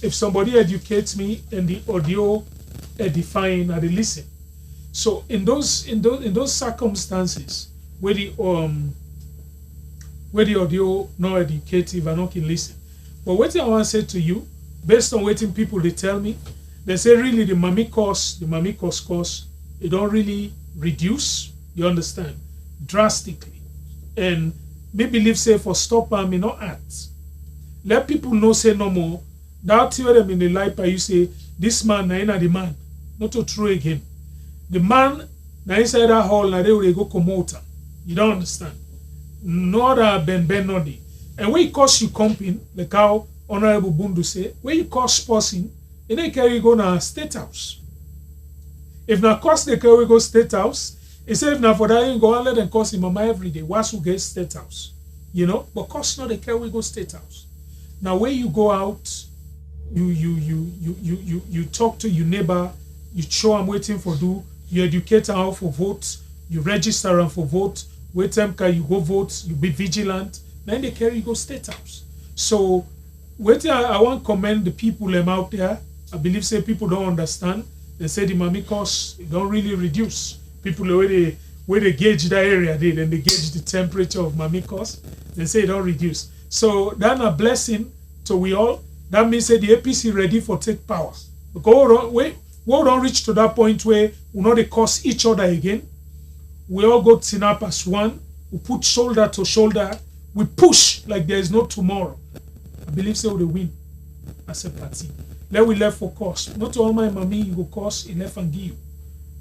Speaker 1: if somebody educates me and the audio edifying, I they listen. So in those circumstances where the audio not educative, I not can listen. But what I want to say to you, based on what people they tell me, they say really the mommy cost, it don't really reduce. You understand? Drastically. And me believe say for stop and me not act. Let people know say no more. That tell them in the life you say this man na the man. Not to true again. The man na inside that hall na they will go come out. You don't understand. No other Ben Nodi. And when you cost you comping, like how Honorable Bundu say, when you cost person, you don't carry go na state house. If na cost they carry go state house, he said if na for that you go and let them cost him mama every day. Once you get state house, you know. But cost not they carry go state house. Now when you go out, you talk to your neighbor, you show them waiting for do, you educate them how for vote, you register them for vote. Wait time can you go vote, you be vigilant. Then they carry go state house. So wait, I want to commend the people them out there. I believe say people don't understand. They say the mommy cost it don't really reduce. People where they gauge that area, then they gauge the temperature of mommy cost. They say it don't reduce. So that's a blessing to we all. That means say the APC ready for take power. Because we don't reach to that point where we know they cost each other again. We all go team up as one. We put shoulder to shoulder. We push like there is no tomorrow. I believe say we win as a party. Let we left for cost. Not all my mommy you go cost, he left and give.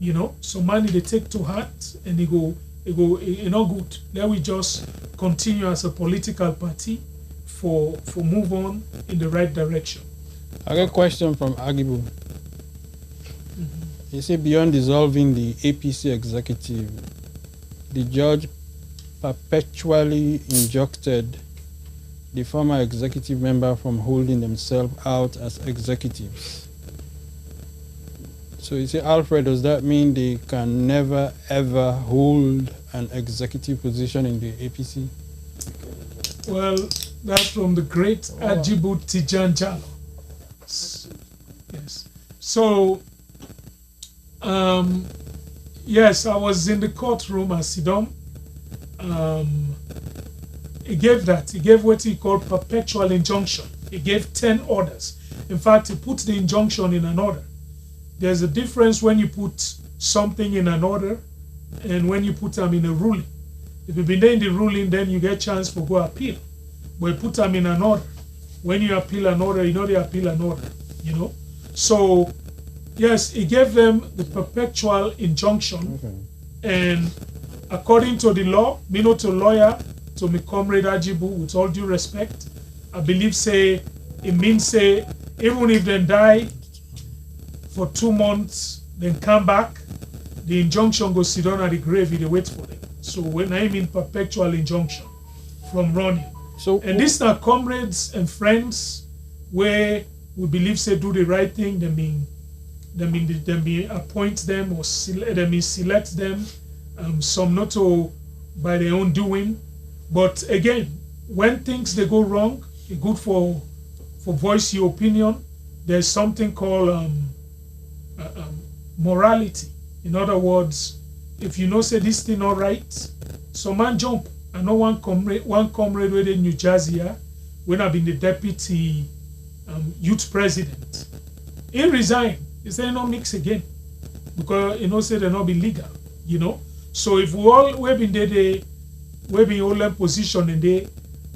Speaker 1: You know, so money they take to heart and they go not good. Let we just continue as a political party for move on in the right direction.
Speaker 3: I got a question from Agibu. He said beyond dissolving the APC executive, the judge perpetually injuncted the former executive member from holding themselves out as executives. So you say, Alfred, does that mean they can never ever hold an executive position in the APC?
Speaker 1: Well, that's from the great Ajibu Tijan Jalo. Yes. So, yes, I was in the courtroom at Sidom. He gave what he called perpetual injunction. He gave 10 orders. In fact, he put the injunction in an order. There's a difference when you put something in an order and when you put them in a ruling. If you've been there in the ruling, then you get chance for go appeal. But you put them in an order. When you appeal an order, you know they appeal an order, you know. So, yes, he gave them the perpetual injunction. Okay. And according to the law, me not a lawyer, to my comrade Ajibu, with all due respect, I believe say, it means say, even if they die for 2 months, then come back, the injunction goes sit down at the grave, they wait for them. So when I mean perpetual injunction from running. So and these are comrades and friends where we believe say do the right thing, they mean appoint them or select them, some not to by their own doing. But again, when things they go wrong, it's good for voice your opinion. There's something called morality. In other words, if you know say this thing all right, some man jump. I know one comrade with in New Jersey here, when I've been the deputy youth president. He resigned. He said no mix again. Because say they not be legal, So if we've been there, we've been all in position and they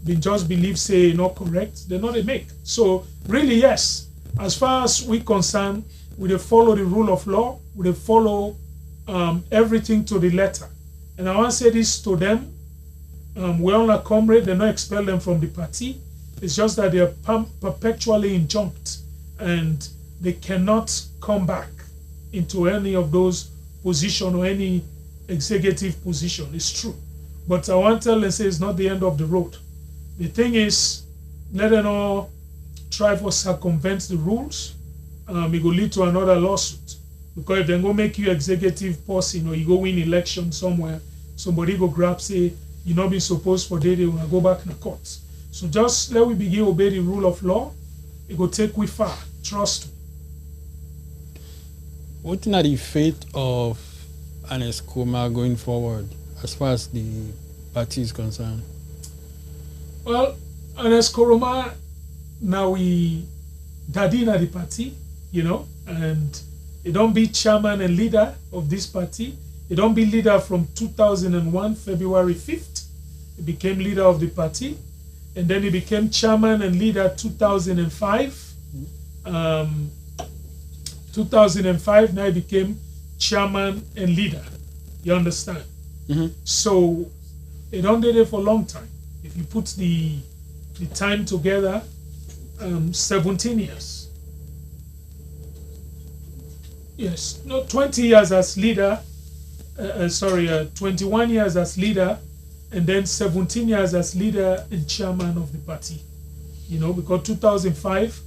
Speaker 1: been just believe say not correct, they're not a make. So really yes, as far as we concerned, we follow the rule of law, we follow everything to the letter. And I want to say this to them. We're on a comrade, they not expel them from the party. It's just that they're perpetually injunct and they cannot come back into any of those positions or any executive position. It's true. But I want to tell them say it's not the end of the road. The thing is, let them all try to circumvent the rules. It will lead to another lawsuit. Because if they go make you executive person or you go win election somewhere, somebody go grab say, you not been supposed for they will go back in the courts. So just let we begin obey the rule of law. It will take we far. Trust me.
Speaker 3: What are the fate of Ernest Koroma going forward as far as the party is concerned?
Speaker 1: Well, Ernest Koroma, now we daddy at the party, and he don't be chairman and leader of this party. He don't be leader from 2001, February 5th. He became leader of the party. And then he became chairman and leader 2005. 2005, now he became chairman and leader. You understand?
Speaker 3: Mm-hmm.
Speaker 1: So he don't did it for a long time. If you put the time together, 17 years. Yes, no, 20 years as leader. 21 years as leader, and then 17 years as leader and chairman of the party. Because 2005,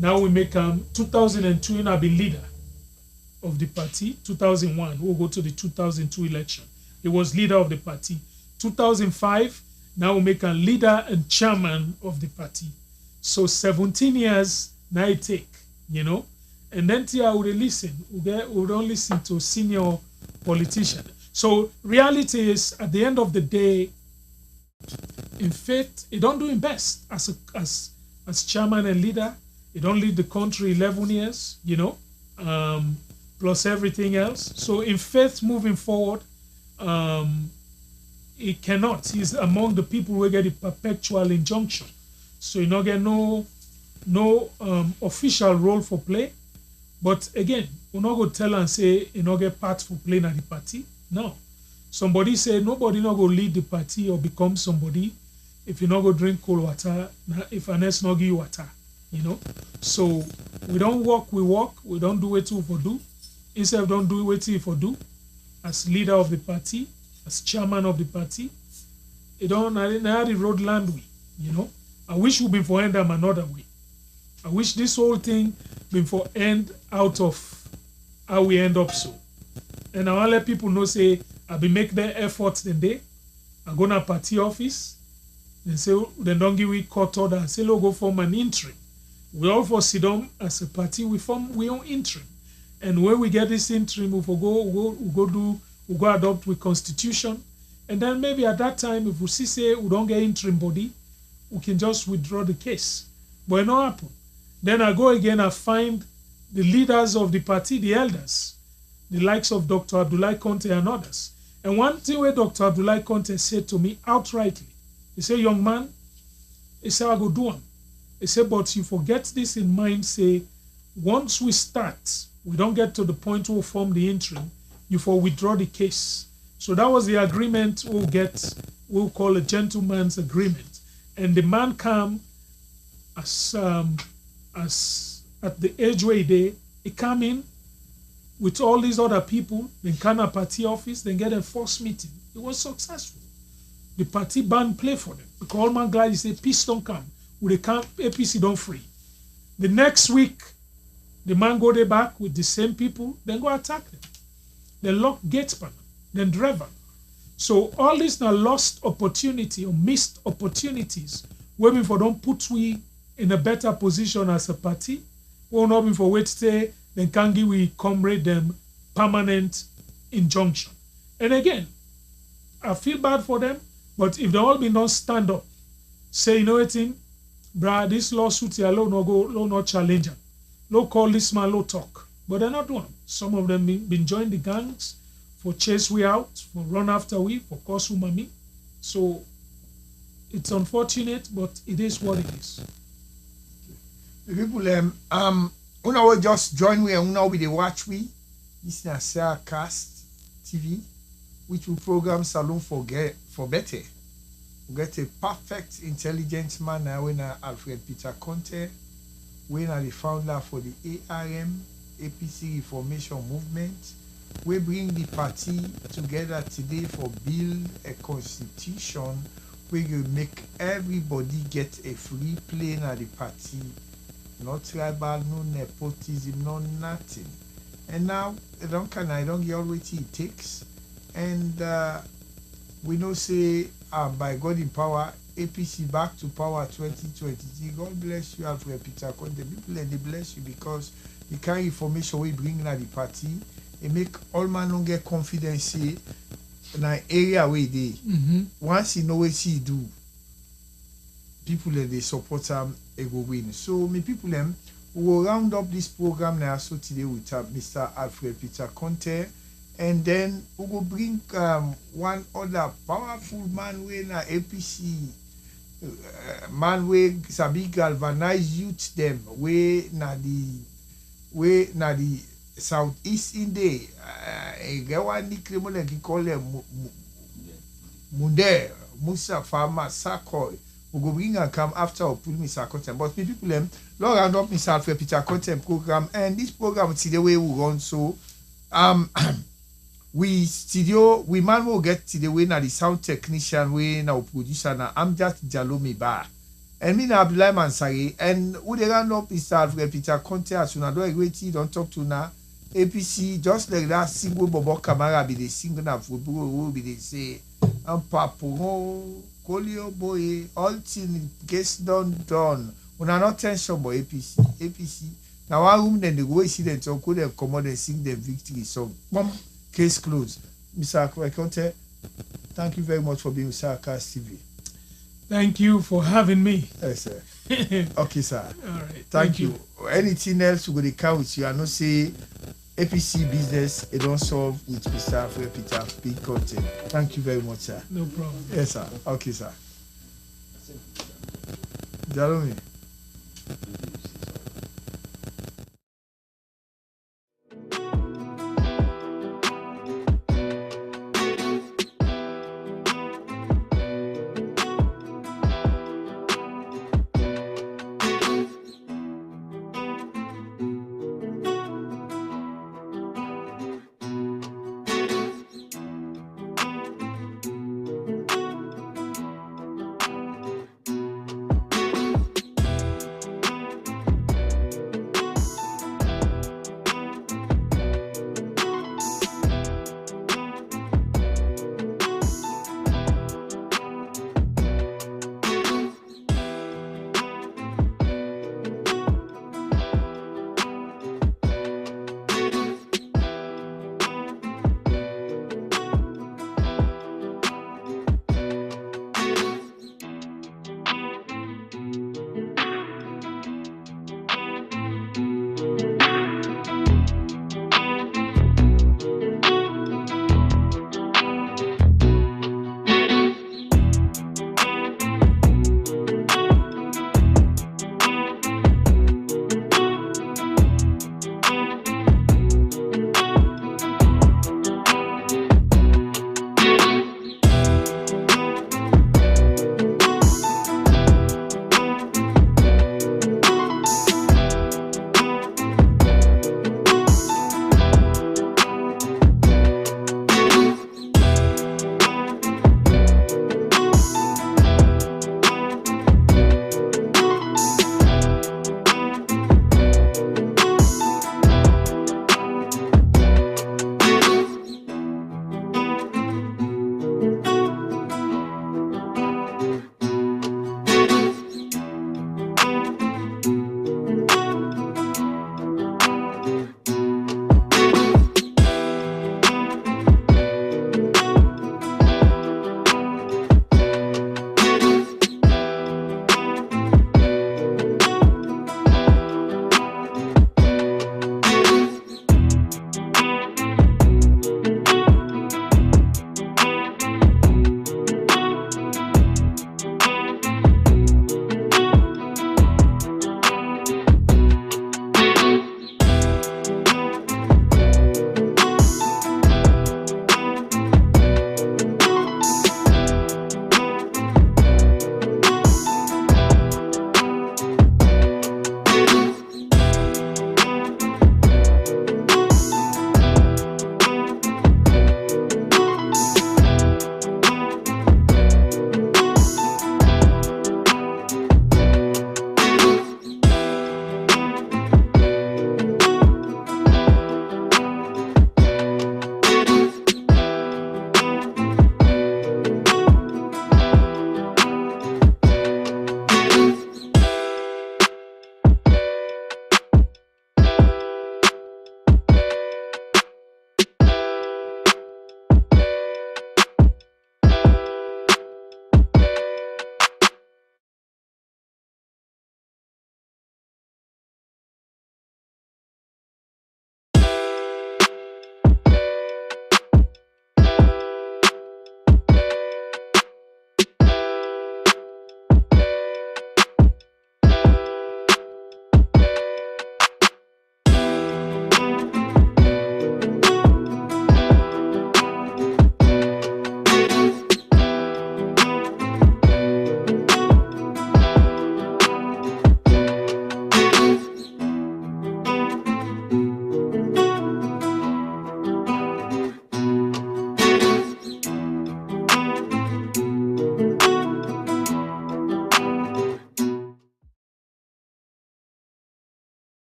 Speaker 1: now we make 2002, and I'll be leader of the party. 2001, we'll go to the 2002 election. He was leader of the party. 2005, now we make a leader and chairman of the party. So 17 years now it take, And then I would listen. We don't listen to senior politician. So reality is, at the end of the day, in fact, he don't do his best as chairman and leader. He don't lead the country 11 years, plus everything else. So in fact, moving forward, he cannot. He's among the people who get a perpetual injunction. So he not get no official role for play. But again, we're not going to tell and say you not get part for playing at the party. No. Somebody say nobody not going to lead the party or become somebody if you not go drink cold water, if Ernest not give you water, So we don't walk, we walk. We don't do what we for do. Instead of don't do what we for do, as leader of the party, as chairman of the party, it don't have the road land way, I wish we been for end them another way. I wish this whole thing been for end out of how we end up so. And I want to let people know, say, I'll be make their efforts then they. I go to party office, then say, then don't give we court order, and say, go form an interim. We all for sit down as a party, we form we own interim. And when we get this interim, we go adopt with constitution. And then maybe at that time, if we see say we don't get interim body, we can just withdraw the case. But it not happen. Then I go again, I find the leaders of the party, the elders, the likes of Dr. Abdullahi Conteh and others. And one thing where Dr. Abdullahi Conteh said to me outrightly, he said, young man, he said, I go do him. He said, but you forget this in mind, say, once we start, we don't get to the point where we form the interim, you for withdraw the case. So that was the agreement we'll call a gentleman's agreement. And the man come as at the age where he come in with all these other people, then come a party office, then get a first meeting. It was successful. The party band play for them. Because all man glad he say peace don't come. With the camp, APC don't free. The next week, the man go there back with the same people, then go attack them. Then lock gates pan, then drive them. So all these are lost opportunity or missed opportunities. Waiting for don't put we in a better position as a party. We're not for wait stay, then can give we comrade them permanent injunction. And again, I feel bad for them, but if they all be not stand up, say, you know what, bruh, this lawsuit here, low not challenger. Low call this man, low talk. But they're not doing them. Some of them been joined the gangs for chase we out, for run after we, for cause umami. So it's unfortunate, but it is what it is.
Speaker 2: The people una will just join we and una will be the watch we. This is Sarah Cast TV, which will program Salon for Better. We get a perfect intelligent man now when Alfred Peter Conteh, when the founder for the ARM, APC Reformation Movement. We bring the party together today for build a constitution where you make everybody get a free play at the party. No tribal, no nepotism, no nothing. And now I don't get all what it takes. And we know say by God in power, APC back to power 2023. God bless you, Alfred Peter Conteh. People and they bless you because the kind of information we bring at the party, it make all man don't get confidence in an area where they once you know what he do, people that they support him, it will win. So me people them we will round up this program now so today with Mr. Alfred Peter Conteh. And then we will bring one other powerful man with APC, man with sabi galvanize youth them way na the southeast India. Get one nickname like he call them Munde Musa Farmer Sakoy. We go bring and come after or pull Mr. Conteh. But people them long round up Mr. Alfred Peter Conteh program, and this program today way we run so we man will get to the way now the sound technician way now producer now I'm just Jalomi Bar and me now Abdullah Mansari and we they round up Mr. Alfred Peter Conteh as soon as do don't talk to now APC just like that single Bobo Camara be the single now football will be they say Papo Colio boy all thing gets done when I not tension boy APC now one room then the way see them talk could them come out and sing the victory song. Case closed. Mr. Alfred Conteh, thank you very much for being with Saracast TV.
Speaker 1: Thank you for having me.
Speaker 2: Yes, sir. Okay, sir.
Speaker 1: All right.
Speaker 2: Thank you. Anything else we going to count with you? I know say APC business, it don't solve with Mr. Alfred Peter Conteh. Thank you very much, sir.
Speaker 1: No problem.
Speaker 2: Yes, sir. Okay, sir. Jalomi.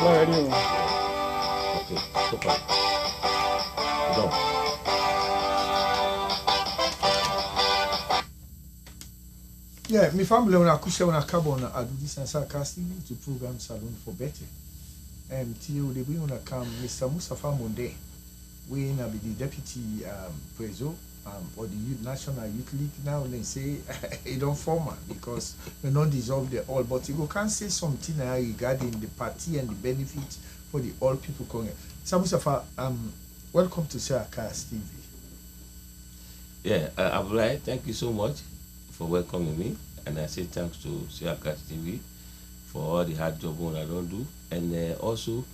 Speaker 3: ready.
Speaker 4: Okay, super. Done.
Speaker 2: Yeah, my family when I kusha when I carbon I do this and sarcastic to program Salon for Better. Till they bring on a come Mr. Mustafa Monde, we na be the deputy preso or the National Youth League now they say it don't form because we don't dissolve the all, but you can't say something regarding the party and the benefits for the all people Congress. Mr. Mustafa, welcome to Sarakas TV.
Speaker 4: Yeah, Alfred, thank you so much for welcoming me, and I say thanks to Sarakas TV for all the hard job I don't do, and also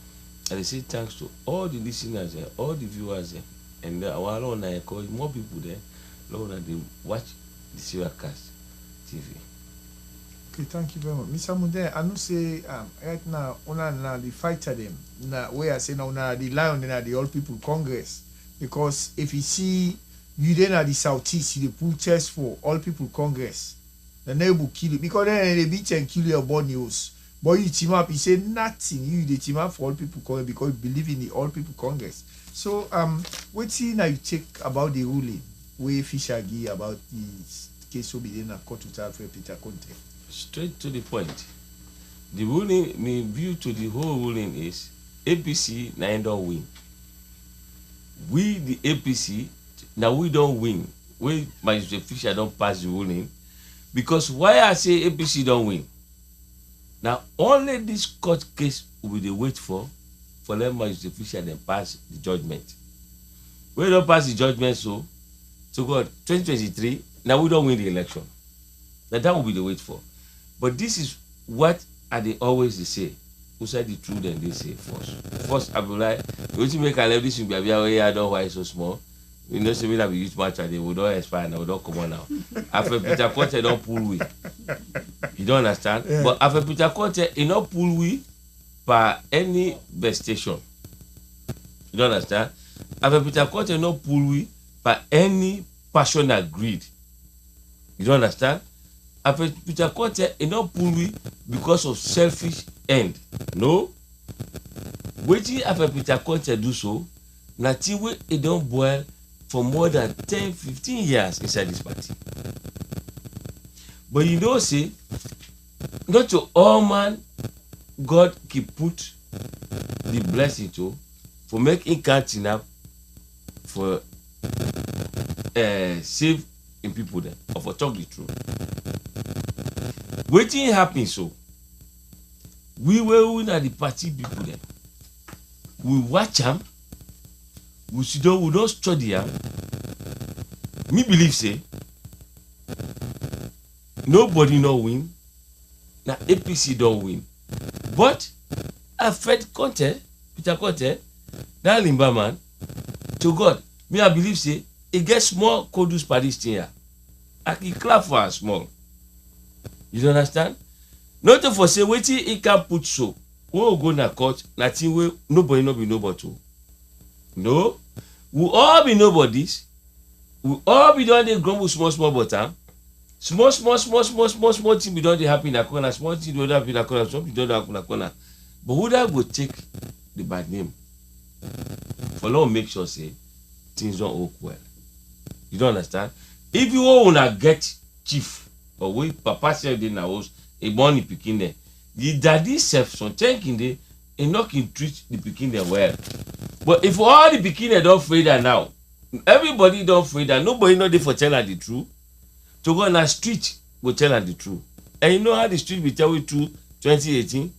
Speaker 4: I say thanks to all the listeners there, all the viewers there, and our own I encourage more people there, they watch the Sarakas TV.
Speaker 2: Okay, thank you very much. Mr. Munde, I know say right now una the fighter them na where I say now una the lion in the All People Congress, because if you see you then at the southeast you pull chest for All People Congress, the neighbor kill you because then they beat and kill your born news. But you team up, you say nothing, you the team up for All People Congress because you believe in the All People Congress. So what now you take about the ruling where Fisher give about the case will be in a court with Alfred Peter Conteh?
Speaker 4: Straight to the point. The ruling, my view to the whole ruling is APC now don't win. We the APC now we don't win. We Mr. Fisher don't pass the ruling. Because why I say APC don't win? Now only this court case will be wait for them Mr. Fisher then pass the judgment. We don't pass the judgment so God 2023 now we don't win the election. Now that will be the wait for. But this is what they always say. Who said the truth and they say false. First I be like, what you make a level this will be I don't why so small. You know, say we have a youth match and they will not expire now, we don't come on now. After Peter Conteh don't pull we. You don't understand? Yeah. But after Peter Conteh, he not pull we by any best station. You don't understand? After Peter Conteh not pull we by any passionate greed. You don't understand? After Peter Conteh, he not pull we because of selfish end. No. Waiting after Peter Conteh do so, nothing way it don't boil for more than 10-15 years inside this party. But you know, say, not to all man God keep put the blessing to for making counting up for save in people there or for talk the truth. Waiting happen so. We were at the party people there. We watch them. We don't study them. Me believe say nobody no win. Now APC don't win. But Alfred Conteh, Peter Conteh, that Limba man, to God, me I believe say it gets small codus for this thing here. I can clap for her small. You don't understand? Not to for say waiting he can put so. We will go na court, nothing way nobody no be nobody. No, we all be nobodies. We all be doing the grumble small bottom. Small thing be done dey happen in a corner. Small thing don't happen in a corner. Something don't happen in a corner. But who that go take the bad name? For long make sure say things don't work well. You don't understand? If you wanna get chief or we papa self in the house, a money picking there. The daddy self some thinking they not can treat the pikin them well. But if all the pikin they don't afraid that now, everybody don't afraid that nobody know they for tell her the truth. To go on the street will tell her the truth. And you know how the street will tell you truth 2018?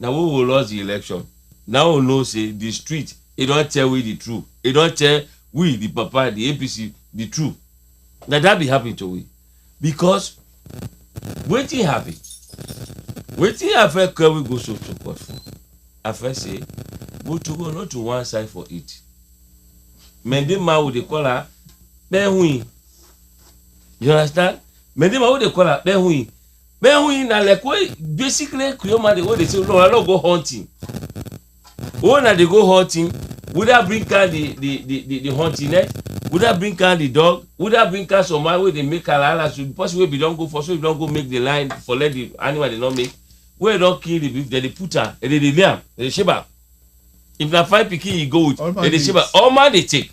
Speaker 4: Now we will lose the election. Now we know say the street, it don't tell we the truth. It don't tell we the papa, the APC, the truth. Now that be happening to we. Because waiting happen. Waiting after we go so to court for. After say, go to go not to one side for it. Mende ma wo dey call her Benhui. You understand? Mende ma wo dey call her Benhui. Benhui na like way basically Kuyoma dey go dey say no, I no go hunting. When they go hunting, would that bring out the hunting net? Would that bring out the dog? Would that bring out some way they make a so the person will be don't go for so you don't go make the line for let the animal they not make. wey don kill the beef, dem dey put am, dem dey lay am, dem dey shape am. If na 5 pikin you go with, dem dey shape am. All man dey take.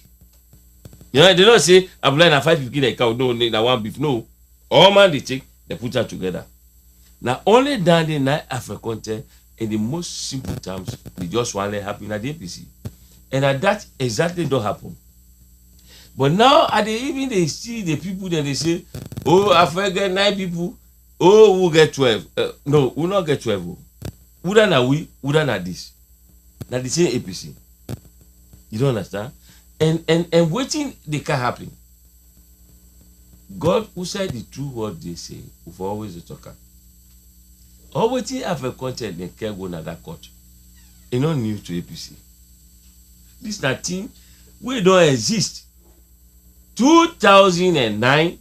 Speaker 4: You know, they don't say Abdullahi na 5 pikin dey cow, no, na 1 beef. No, all man dey take, they put am together. Na only down there na Alfred Conteh, in the most simple terms, we just want to happen at the APC, and that exactly don't happen. But now, at the even they see the people that they say, oh, Alfred get 9 people, oh, we'll get 12. No, we'll not get 12. Wouldn't na we, wouldn't na this. Now the same APC. You don't understand? And waiting they can happen. God who said the true word they say, will always the talker. All waiting Alfred Conteh they can go na that court. It's not new to APC. This na thing we don't exist. 2009,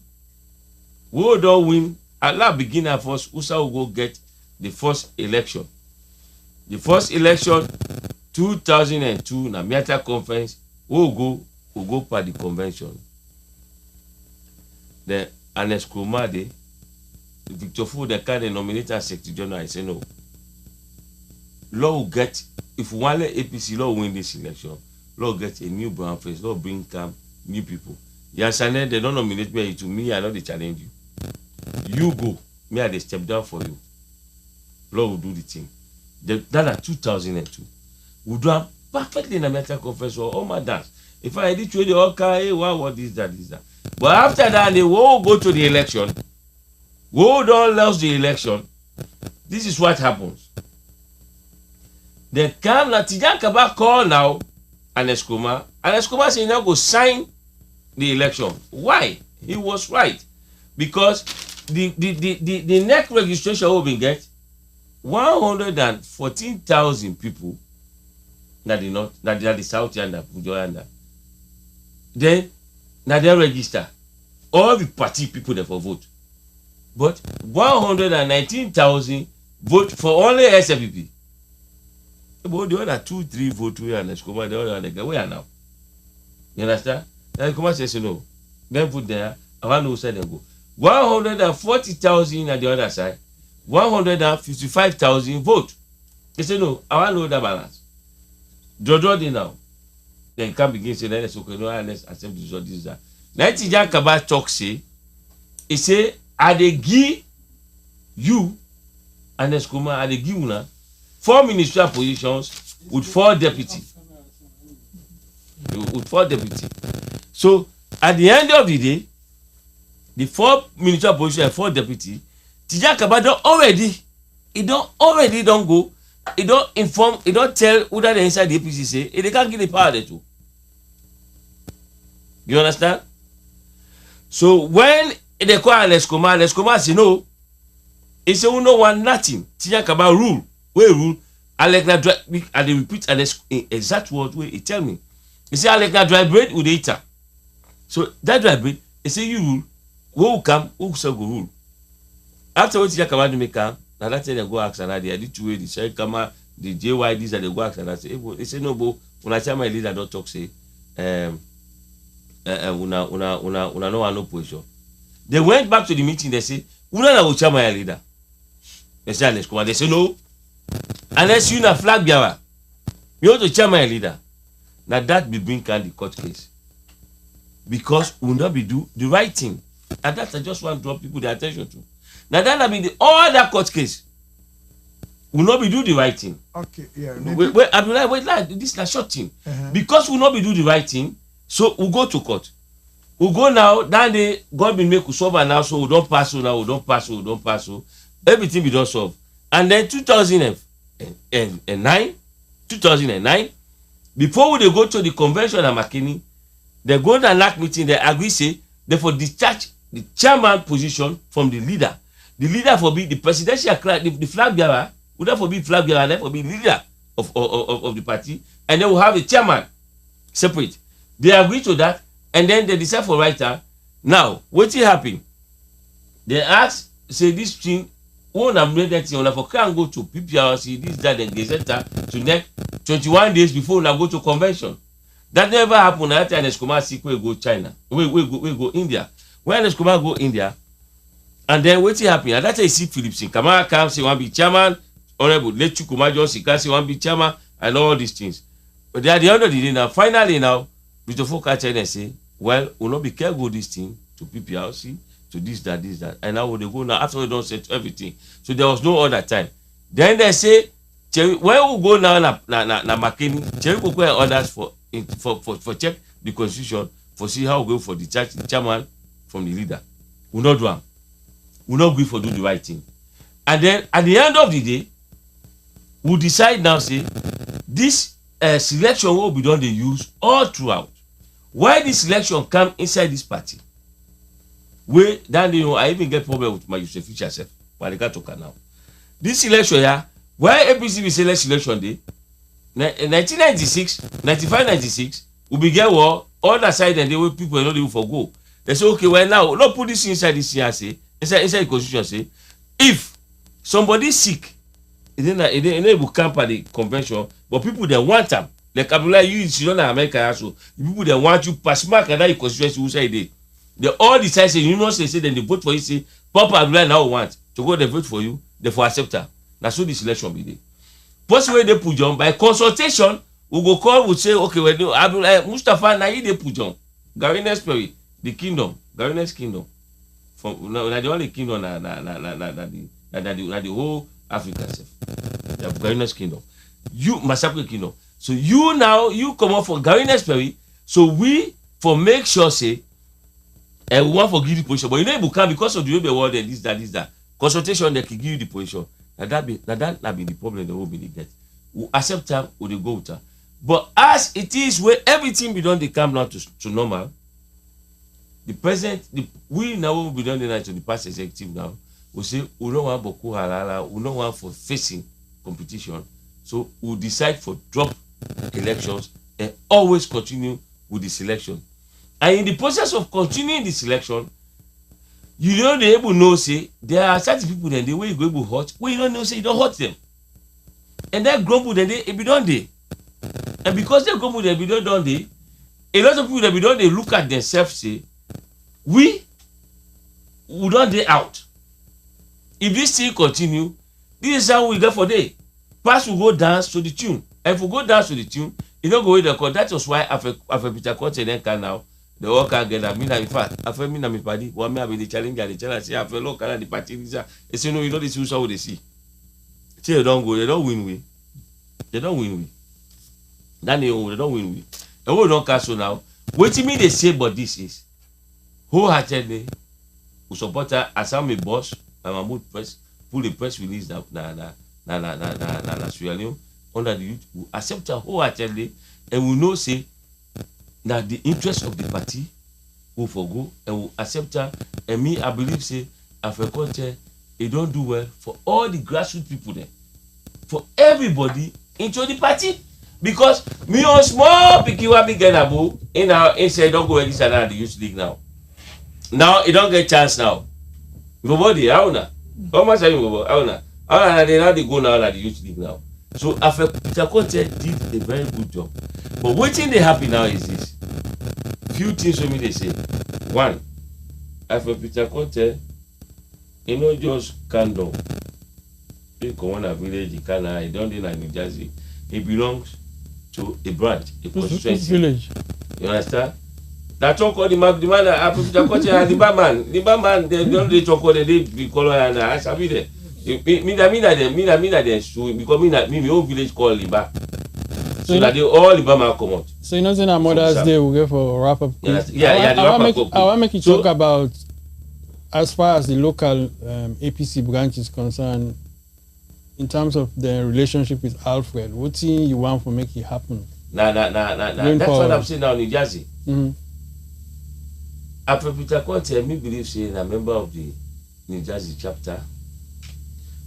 Speaker 4: we don't win. Allah begin at first. Usa will go get the first election. The first election, 2002, na Miata conference. We'll go per the convention. Then Anes Kromade, Victor Fu, the kind of nominator secretary general, I say no. Law will get, if one APC law win this election, law get a new brown face, law bring camp new people. Yes, and then they don't nominate me to me, I know they challenge you. You go, me I they step down for you. Law will do the thing. That 2002. We do am perfectly in a mental conference or all my dance. If I did trade the okay, what is that? But after that, they will go to the election. We don't lose the election. This is what happens. Then come Natijan Kaba call now Anes Kromah. Anes Kromah say now go sign the election. Why? He was right. Because the next registration will be get 114,000 people that the north, that the south yanda, Pujoyanda. Then now they register all the party people there for vote. But 119,000 vote for only SFPP. But the other 2-3 vote we and Escobar, the other guy where now. You understand? Then Escobar says no. Then put there, I want to say them go. 140,000 at the other side, 155,000 vote. They say no, I want to know that balance. Jojo dey now. Then can begin say let's okay, no, let's accept this or this that. Natijan Kaba talk say, he say, I dey give you and Escobar, I dey give una 4 ministerial positions with 4 deputies. With 4 deputies. So at the end of the day, the 4 ministerial positions and 4 deputies, Natijan Kaba don't already go. He don't inform, he don't tell who that inside the APC say, they can't give the power there too. You understand? So when they call Escobar say no, he say we no want nothing. Natijan Kaba rule. Where rule? Alekna dry, and they repeat an exact word where he tell me. He say Alekna dry bread with the eater. So that dry bread, he say you rule. Who will come? Who shall go rule? After what Natijan Kaba do make come. Now that's they go ask and I did 2 way the share kama the JYDs and they go ask and I say, hey, they say no, but when I tell my leader don't talk say, una no position. They went back to the meeting. They say, una na ucha my leader. They say, they say no, unless you na flag bearer, you want to chair my leader. Now that be bring can the court case because we will not be do the right thing, and that's I just want to draw people the attention to. Now that be the other court case. Will not be do the right thing. Okay, yeah. Wait, Abdullah, wait, this is a short thing. Because we not be do the right thing, so we go to court. We go now, then they God will make us solve now, so we don't pass now, we don't pass. Everything we don't solve. And then 2009, before we they go to the convention at Makini, they go to an meeting, they agree say they for discharge the chairman position from the leader. The leader for be the presidential the flag bearer would therefore be flag bearer and therefore be leader of the party, and then we'll have a chairman separate. They agree to that, and then they decide for writer. Now, what will happen? They ask, say this thing, one have made that thing, for can go to PPRC, this, that, and Gazeta to next 21 days before we go to convention. That never happened. That time Escobar we go China. We go India. When Escobar go India, and then what happen? And that's how you see Philips in Kamara comes, he want to be chairman, Honorable let you come just Sikasi one be chairman and all these things. But at the end of the day now, finally now, Mr. Fokacha and say, well, we'll not be careful with this thing to PPRC, to this, that. And now they go now after we don't set everything. So there was no other time. Then they say, when we go now na McKinney, Cherry will require others for check the constitution, for see how we go for the chairman from the leader. We'll not do them. We'll not go for do the right thing. And then at the end of the day, we'll decide now, say, this selection will be done, they use all throughout. Why this selection come inside this party? Where then you know I even get problem with my Yusuf Fisher self, but I can't talk now. This election here, why APC we select selection day? 1996, 95, 96, we begin war all the side and the way people not even for go. They say, okay, well now, not put this inside this CRC, inside the constitution, say, if somebody sick, it will camp at the convention, but people they want them. Like Abdullah, you don't know America also. People they want you pass mark and that you constituency who say they all decide say you know say then they vote for you say Papa Abdullah now want to go they vote for you, they for accept her. That's so the selection be there. Possibly they put on by consultation, we go call would say okay well Abdullah Mustafa na they put on. Gariness Perry, the kingdom, Gariness kingdom. From na the only kingdom na the whole Africa self. The Gariness kingdom. You Massape kingdom. So you now you come up for Gariness Perry. So we for make sure say and we want for give the position, but you know you can because of the way the world and this that consultation they can give you the position. That be the problem they will be get. We accept her or they go with her. But as it is where everything be done, they come now to normal. The president, we now will be done to the past executive now. We say we don't want Boko Halala, we don't want for facing competition. So we decide for drop elections and always continue with the selection. And in the process of continuing the selection, you don't able to know say there are certain people then the way you go able hurt, where you don't know say you don't hurt them. And that grumble then they be done there. And because they grumble they be done there, a lot of people that be done they look at themselves say, we don't they out. If this thing continue, this is how we go for day. Pass will go dance to the tune. And if we go dance to the tune, you don't go with the call. That was why after Peter Conteh then can now. The all can get that. In fact, after me na me party, one me have the challenge and the challenge. Say after look at the party, they say no, you know this is how they see. Say they don't go, they don't win we. They don't win we. Then they don't win we. And we don't cancel now. What to me they say, but this is wholeheartedly we support her as I'm a boss. I'm a mood press, pull the press release na Sierra Leone under the youth. We accept her wholeheartedly, and we know say. Now the interest of the party will forgo and will accept her. And me, I believe say Alfred Conteh, he don't do well for all the grassroots people there, for everybody into the party. Because me on small picky wa big genabo in our inside don't go register now the youth league now. Now he don't get chance now. Nobody, how na? How much are you go? How na? How na they go now at the youth league now. So Alfred Conteh did a very good job. But what thing they happen now is this. Few things for me they say. One, Alfred Conteh, he not just calm down. He come on a village, he can't, he don't in New Jersey. He belongs to a branch, a constituency.
Speaker 3: Village.
Speaker 4: You understand? That's all called the man, Alfred Conteh and the barman. The barman, they don't they talk about the color and I shall be there. Me that so because me own village called Liba. So that they all Liba man come out.
Speaker 3: So you know saying Mother's Day we go for wrap up.
Speaker 4: Yeah, I
Speaker 3: want to make you talk about as far as the local APC branch is concerned in terms of the relationship with Alfred. What thing you want to make it happen?
Speaker 4: Nah. That's what I'm saying now in New Jersey.
Speaker 3: Mm-hmm.
Speaker 4: After Peter Conteh, me believe saying a member of the New Jersey chapter.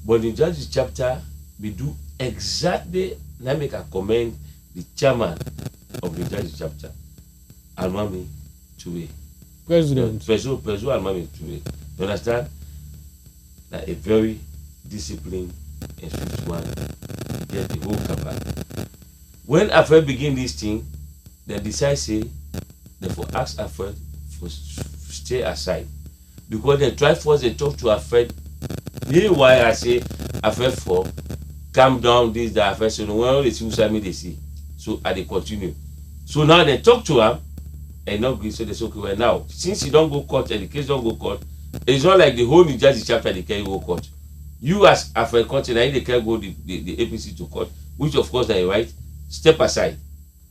Speaker 4: But the Jersey chapter, we do exactly, let me commend the chairman of the Jersey chapter, Almami Toure.
Speaker 3: President.
Speaker 4: President Almami Toure. You understand? Like a very disciplined and swift man, get the whole cabal. When Alfred begin this thing, they decide say, they for ask Alfred for stay aside. Because they try first they talk to Alfred. Here why I say Alfred for calm down this that first. So when they see who they see. So they continue. So now they talk to him and not agree. So they say, okay, well now since you don't go court and the case don't go court, it's not like the whole New Jersey chapter they can go court. You as Alfred Conteh, they can go the APC to court, which of course they right. Step aside.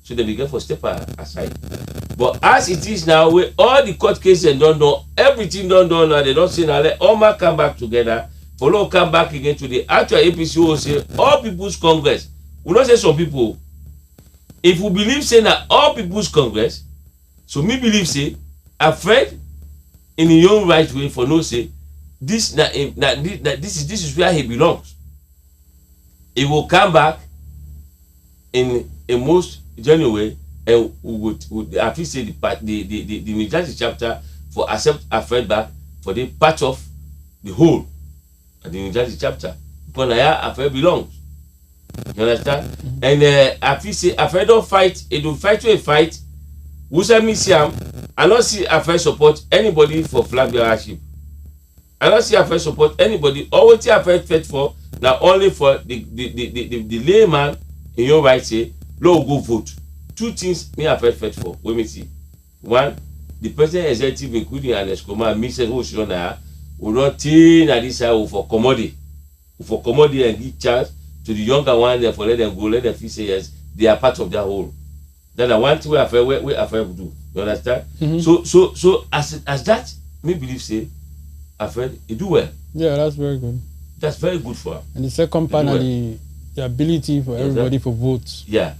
Speaker 4: So they begin for step aside. But as it is now, where all the court cases don't know, everything don't know now, they don't say now, let all man come back together, follow come back again to the actual APC will say all people's congress. We not say some people. If we believe say that all people's congress, so me believe say Alfred in his own right way for no say this this is where he belongs. He will come back in a most genuine way, and we would at least say the New Jersey chapter for accept Alfred back for the part of the whole of the New Jersey chapter because now Alfred belongs. You understand? Mm-hmm. And at least say Alfred don't fight. He don't fight to a fight. We say me see him. I don't see Alfred support anybody for flag bearership. I don't see Alfred support anybody. All what Alfred fight for now only for the layman in your right say, Lord go vote. Two things me Alfred fight for. Let me see. One, the president executive including an Escoma me say who should not will not think that this side for commodity. For commodity and give chance to the younger one there for let them go, let them feel say yes, they are part of that whole. Then I want to where Alfred will do. You understand? Mm-hmm. So as that, me believe say Alfred, he do well.
Speaker 3: Yeah, that's very good.
Speaker 4: That's very good for him.
Speaker 3: And the second part, the ability for everybody for votes.
Speaker 4: Yeah.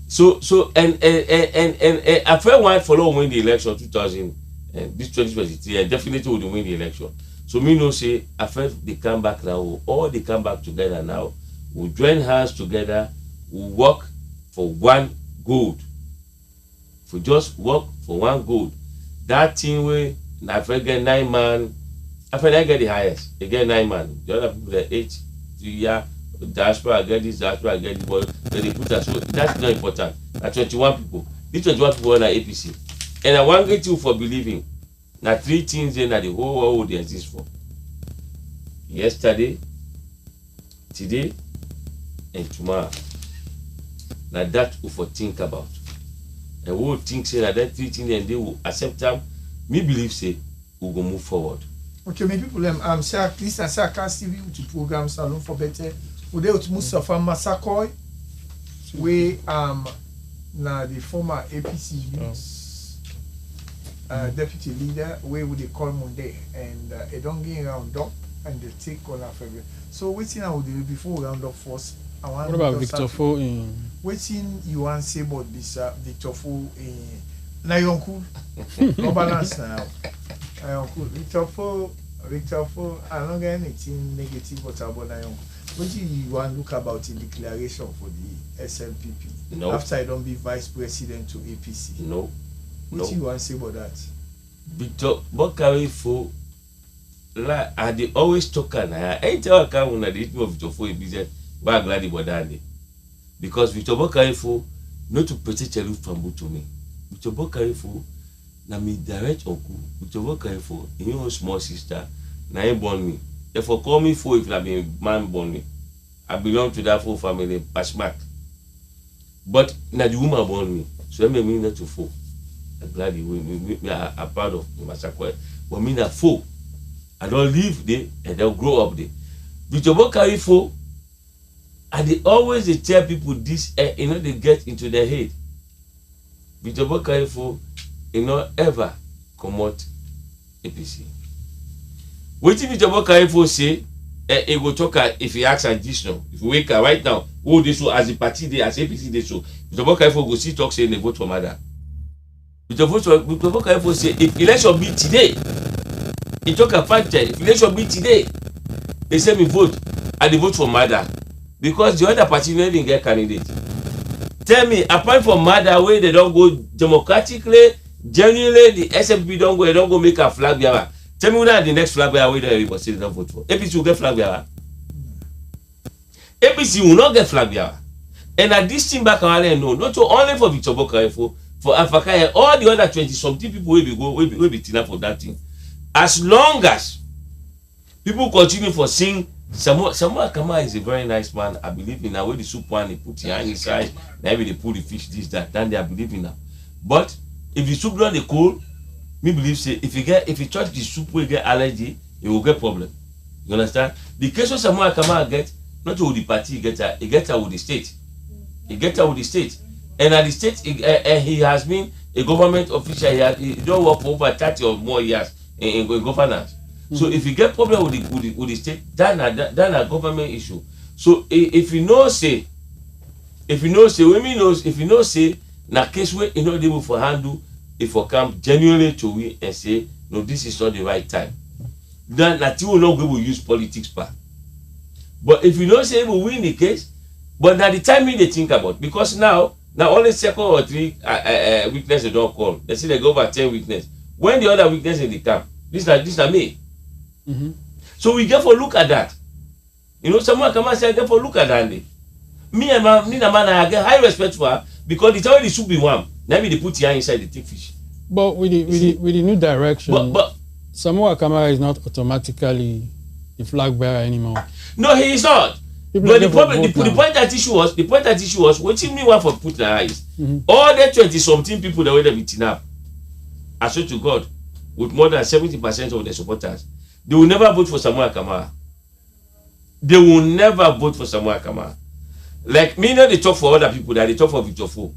Speaker 4: So and Alfred want follow win the election 2000 and this 2023 and definitely will win the election. So me know say Alfred they come back now, all they come back together now. We'll join hands together, we'll work for one gold. For just work for one gold. That thing where Alfred get 9 man, Alfred I get the highest. They get 9 man. The other people get 8, 3 year, diaspora get this, diaspora get this, but then they put us. So that's not important. That's 21 people. These 21 people are APC. And I want to get you for believing. Now 3 things in that the whole world they exist for. Yesterday, today, and tomorrow. Now that we for think about. And we will think say that 3 things and they will accept them. Me believe say we will move forward.
Speaker 2: Okay, maybe people say at least I say I can't see you to program Salon for better. Would they to Mustafa Massakoy we now the former APC deputy leader where would they call Monday and they don't get round up and they take on Alfred. So waiting I would do before we round up first.
Speaker 3: What about Victor Fo in
Speaker 2: waiting you want say about this Victor Fo in now you're cool. No balance now. Victor Fo, I don't get anything negative about now. What do you want to look about in declaration for the SLPP?
Speaker 4: No.
Speaker 2: After I don't be vice president to APC.
Speaker 4: No.
Speaker 2: What do you want to say about that?
Speaker 4: Victor Bokari Fo, I they always talk and I tell I when I did of Victor Fo in business, but I'm glad about that. Because Victor Bokari Fo, not to protect a roof from to me. Victor Bokari Fo, na me direct uncle, Victor Bokari Fo, in your small sister, na him born me. Therefore, call me Fo if I be man born me. I belong to that Fo family, Pashmak. But na the woman born me, so that mean not to Fo. I'm glad you are proud of Massaquoi. But me na Fo. I don't live there and they'll grow up there. Victor Bokari Fo, and they always they tell people this, they get into their head. Victor Bokari Fo, ever come out APC. What if Victor Bokari Fo say, he go talk if he asks additional, if we wake up right now, this so as the party they as APC they so, Victor Bokari Fo go see talk say they vote for Mother. Victor Bokari Fo say if election be today, he talk a fact if election be today, they say me vote and they vote for Mother because the other party didn't get candidate. Tell me, apart from Mother way they don't go democratically, genuinely the SMP don't go make a flag bearer. Tell me when the next flag bearer everybody say they don't vote for. APC will get flag bearer. APC will not get flag bearer. And at this thing back around no, not only for Victor Bokari for Africa, all the other 20-something people will be tina for that thing. As long as people continue for seeing Samuel Akama is a very nice man. I believe in that way the soup one he put your hand inside, maybe they put the fish this that. Then they are believing that. But if the soup don't dey cold, me believe say if you touch the soup will get allergy, it will get problem. You understand? The case of Samuel Akama get not with the party, he get her with the state. He get her with the state, and at the state he has been a government official. He don't work for over 30 or more years in governance. So if you get problem with the state, that's a government issue. So if you know say na case where you know they will for handle if you come genuinely to we and say no, this is not the right time, then that you will not go use politics part. But if you know say we win the case, but now the time they think about, because now only second or three weakness they don't call. They say they go over 10 weakness. When the other weakness in the camp, this are me. Mm-hmm. So we get for look at that. You know, someone come and say, I get for look at that. Me and man, I get high respect for her because the time the soup be warm. Now they put here inside the thick fish.
Speaker 3: But with the new direction, but Samuel Akama is not automatically the flag bearer anymore.
Speaker 4: No, he is not. But the point that issue was what me want for put in our eyes. Mm-hmm. All the 20-something people that were beaten up, I swear to God, with more than 70% of the supporters, they will never vote for Samuel Akama. They will never vote for Samuel Akama. Like me, now they talk for other people that they talk for Victor Fo.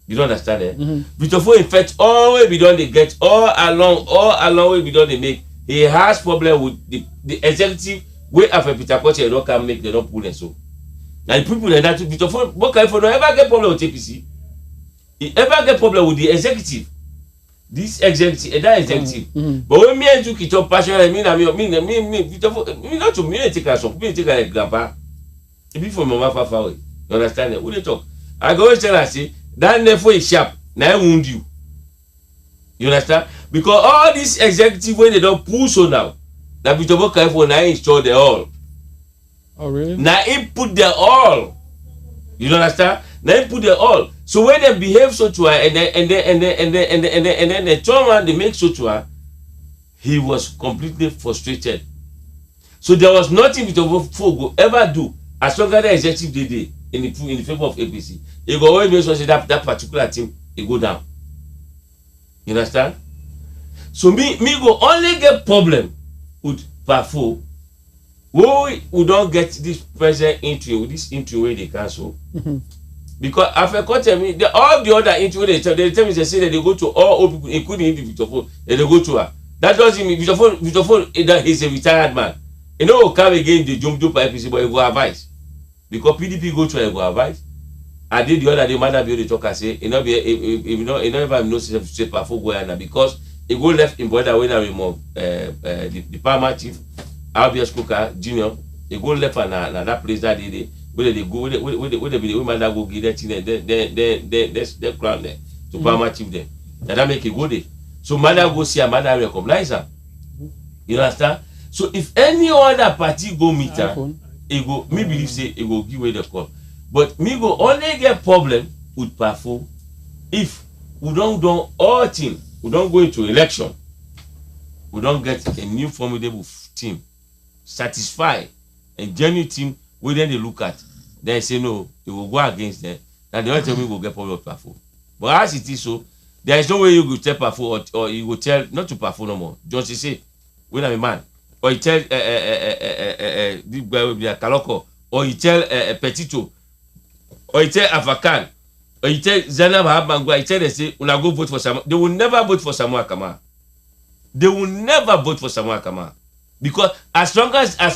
Speaker 4: You don't understand it? Mm-hmm. Victor Fo, in fact, all way we don't they get all along way we don't they make. He has problem with the executive way after Peter Conteh don't come make they don't pull and so. And the people like that Victor Fo, but if you don't ever get problem with APC, he ever get problem with the executive. This executive and that executive. Mm-hmm. But when me and you keep on passionate, me not to me take a song, me take a grandpa. If you from mama far away, you understand it? What they talk? I go always tell her say that never is sharp, now wound you. You understand? Because all these executive when they don't pull so now, that Victor Boca for now install the all.
Speaker 3: Oh really?
Speaker 4: Now he put the all. You don't understand? Now he put the all. So when they behave so to her and then the trauma they make so to her, he was completely frustrated. So there was nothing Victor Fogo ever do as long as the executive did in the favor of APC. He go always make sure that particular team he go down. You understand? So me go only get problem with Pafo. We don't get this present entry with this entry where they cancel. Mm-hmm. Because after Conteh me, all the other entry they tell me they say that they go to all old people, including Victor Fo, and they go to her. That doesn't mean Victor Fo he's a retired man. You know, come again the jump by APC, but he go advise. Because PDP go to her, go advise. I did the other day, man, be the talk and say, you never know say Pafo go and because he go left in border when I remove the Parma chief, RBS Cooker Junior, he go left and that place that day. Where they go, where they be the woman that go get that thing, then crown there to Parma chief there. That make it go there. So mother go see her, mother recognize her. You understand? So if any other party go meet her, it go me believe say it go give away the call. But me go only get problem with Pafo if we don't do all things, we don't go into election, we don't get a new formidable team, satisfy a genuine team where then they look at, then say no, they will go against them. And the only time we will get problem with Pafo. But as it is so, there is no way you go tell Pafo or you go tell not to Pafo no more. Just say, when I'm a man, or you tell this guy will be a Kaloko, or you tell Petito, or you tell Afakan, or you tell Zainab Habangwa, you tell them say, when I go vote for Samuel, they will never vote for Samuel Akama. They will never vote for Samuel Akama. Because as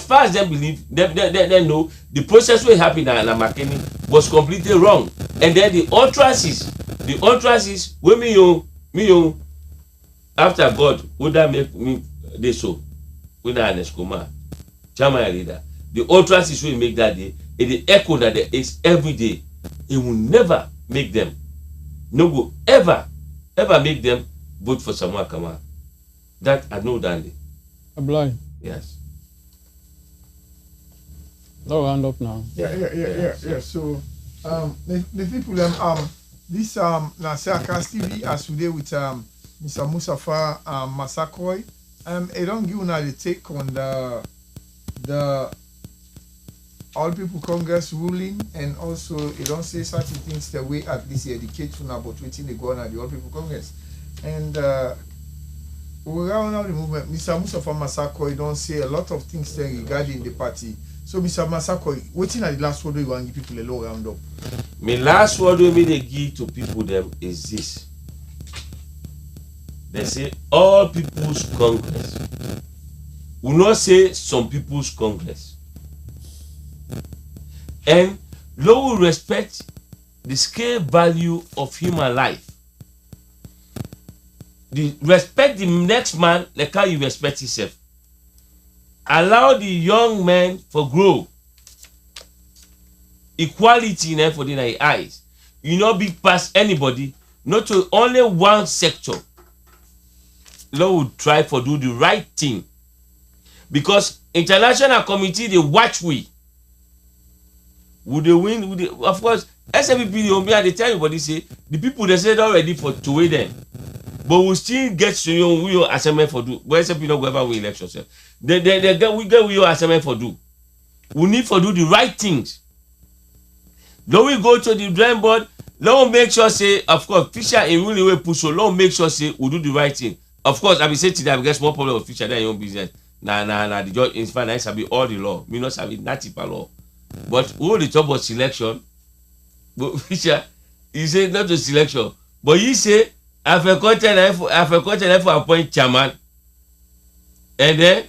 Speaker 4: far as they believe, they know the process will happen in Makeni was completely wrong. And then the utterances, when me you, after God, would that make me they so? When I Neskoma, Chama leader, the utterances will make that day, and the echo that there is every day, it will never make them, no go ever make them vote for Samuel Akama. That I know that day.
Speaker 3: I'm blind.
Speaker 4: Yes.
Speaker 3: No hand up now.
Speaker 2: Yeah. So the people this Nasiakas TV as today with Mr. Musafa Masakoi. I don't give you the take on the all people Congress ruling, and also you don't say certain things the way at least educate about waiting they go on at the all people Congress. And around the movement, Mr. Mustafa Masako, you don't say a lot of things there regarding the party. So Mr. Masako, waiting at the last word you want to give people a low round up.
Speaker 4: My last word we may give to people them is this. They say all people's Congress. We not say some people's Congress. And Lord will respect the scale value of human life. Respect the next man like how you respect yourself. Allow the young men for grow. Equality in for the eyes. You not be past anybody, not to only one sector. Lord will try for do the right thing. Because international committee they watch we. Would they win? Would they, of course, SFP they tell everybody say the people they said already for to win them. But we still get to your assignment for do. But SFP not go ever win elections. We get your assignment for do. We need for do the right things. Then we go to the drawing board. Let make sure say, of course, Fisher in really way push so let make sure say we do the right thing. Of course, I be say today I get small problem with Fisher than your own business. Nah, the judge in fact I be all the law. Me not sabi native law. But who the talk about selection? But Fisher, he say not to selection. But he say Alfred Conteh for appoint chairman. And then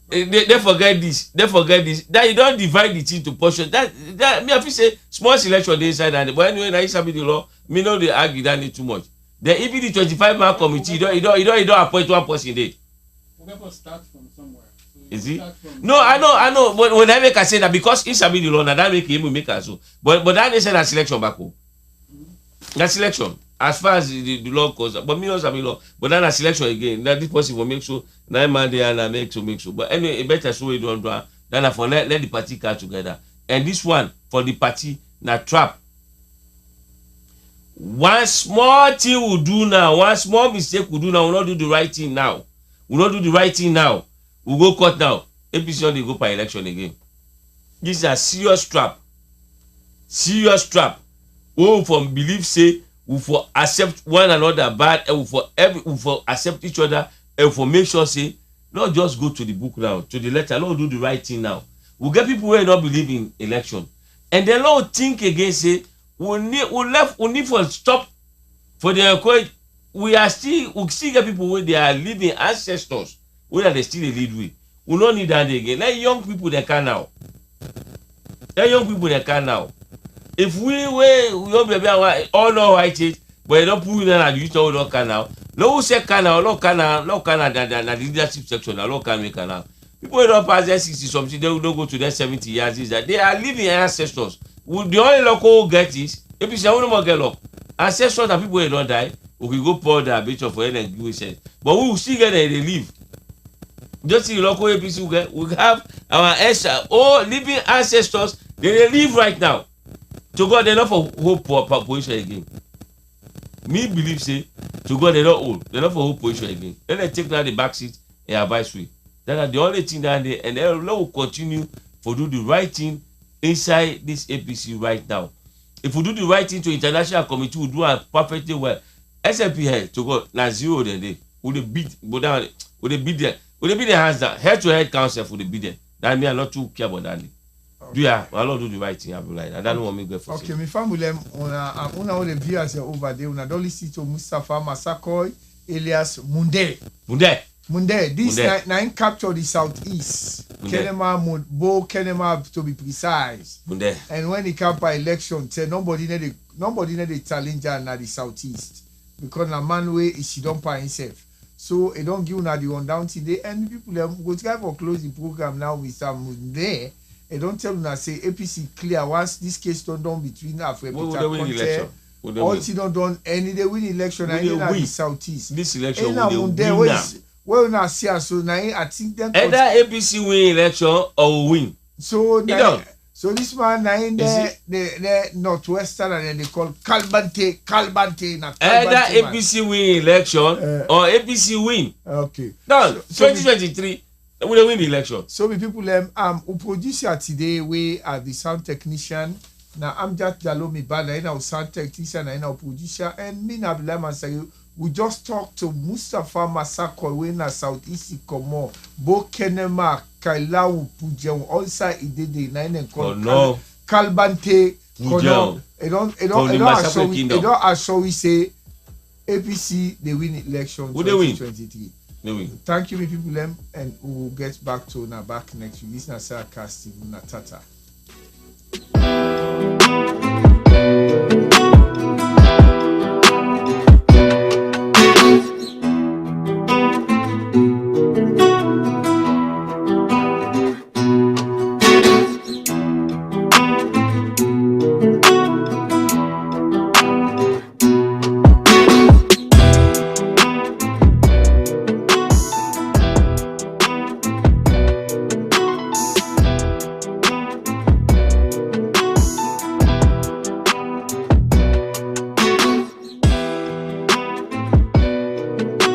Speaker 4: they forget this. That you don't divide the thing to portion. That me I feel say small selection they inside and but anyway, I sabi the law. Me know they argue that need too much. Then even the 25-man committee, you don't appoint one person there.
Speaker 3: We have to start from somewhere. So
Speaker 4: is it? No, I know. But when I make a say that because he sabi the law, now that make him make us so. But that they say that selection back home. That selection. As far as the law goes, but me not sabi law. But then a selection again. That this person will make sure 9 man there and I make sure. But anyway, it better so we don't do than for let the party come together. And this one for the party na trap. One small thing we do now, one small mistake we do now, we not do the right thing now. We not do the right thing now. We go court now. APC they go for election again. This is a serious trap. Serious trap. We from believe say we for accept one another bad and we for accept each other and for make sure say not just go to the book now, to the letter, not do the right thing now. We get people who not believe in election. And then Lord think again say we need for stop for the encourage. We still get people where they are living ancestors where they still lead with. We don't need that again. Let young people they can now. If we don't be all know white it, but you don't put in and you don't can now. No say can now, no can the leadership section, no can make now. People don't pass their 60 something, they don't go to their 70 years. Is that they are living ancestors. The only local get is if you say I want to get up. Ancestors that people don't die, we can go pour the bit of oil and give it. But we will still get there, they live. Just in local APC we have our living ancestors, they live right now. To God, they're not for hope for position again. Me believe say to God they're not old, they're not for hope position again. Then they take down the back seat and advise we. That's the only thing down there, and they will continue to do the right thing inside this APC right now. If we do the right thing to international committee, we do it perfectly well. SLP here to God now 0 then they would they beat go down, would they beat them, would they beat their hands down, head to head council would they beat them. That me I not too care about that. Okay. Do I not do the right thing, I be like, I don't want me to go for.
Speaker 2: Okay, my family una all the viewers over there, una don't listen to Mustafa Masakoy, alias Munde. This nine capture the southeast. Kenema to be precise.
Speaker 4: Munde.
Speaker 2: And when he come by election, say nobody need the challenger na the southeast. Because na man way is she don't by himself. So it don't give na the one down today. And people go try for close the program now with some Munde. It don't tell una say APC clear once this case don't done between Alfred Conteh. All she don't done any they win election and in the southeast.
Speaker 4: This election will win.
Speaker 2: Well, now see, so now I think them
Speaker 4: either APC win election or win.
Speaker 2: So now, so this man now in the northwestern and then they call Kalbante.
Speaker 4: Either APC win election or APC win.
Speaker 2: Okay.
Speaker 4: Now, 2023, We dey win the election.
Speaker 2: So the people who producer today we are the sound technician. Now I'm just Jalomi Bana, now sound technician and now producer, and me na Abdullah Mansari. We just talked to Mustafa Masako we na Southeast Komo, Bo Kenema, Kailau Pujew, also Idede Nine
Speaker 4: Kono
Speaker 2: Kalbante Kono.
Speaker 4: Pujew.
Speaker 2: It don't actually we say APC they win election 2023.
Speaker 4: They win.
Speaker 2: Thank you, people, and we will get back to back next week. This is Sarah Casting, Natata.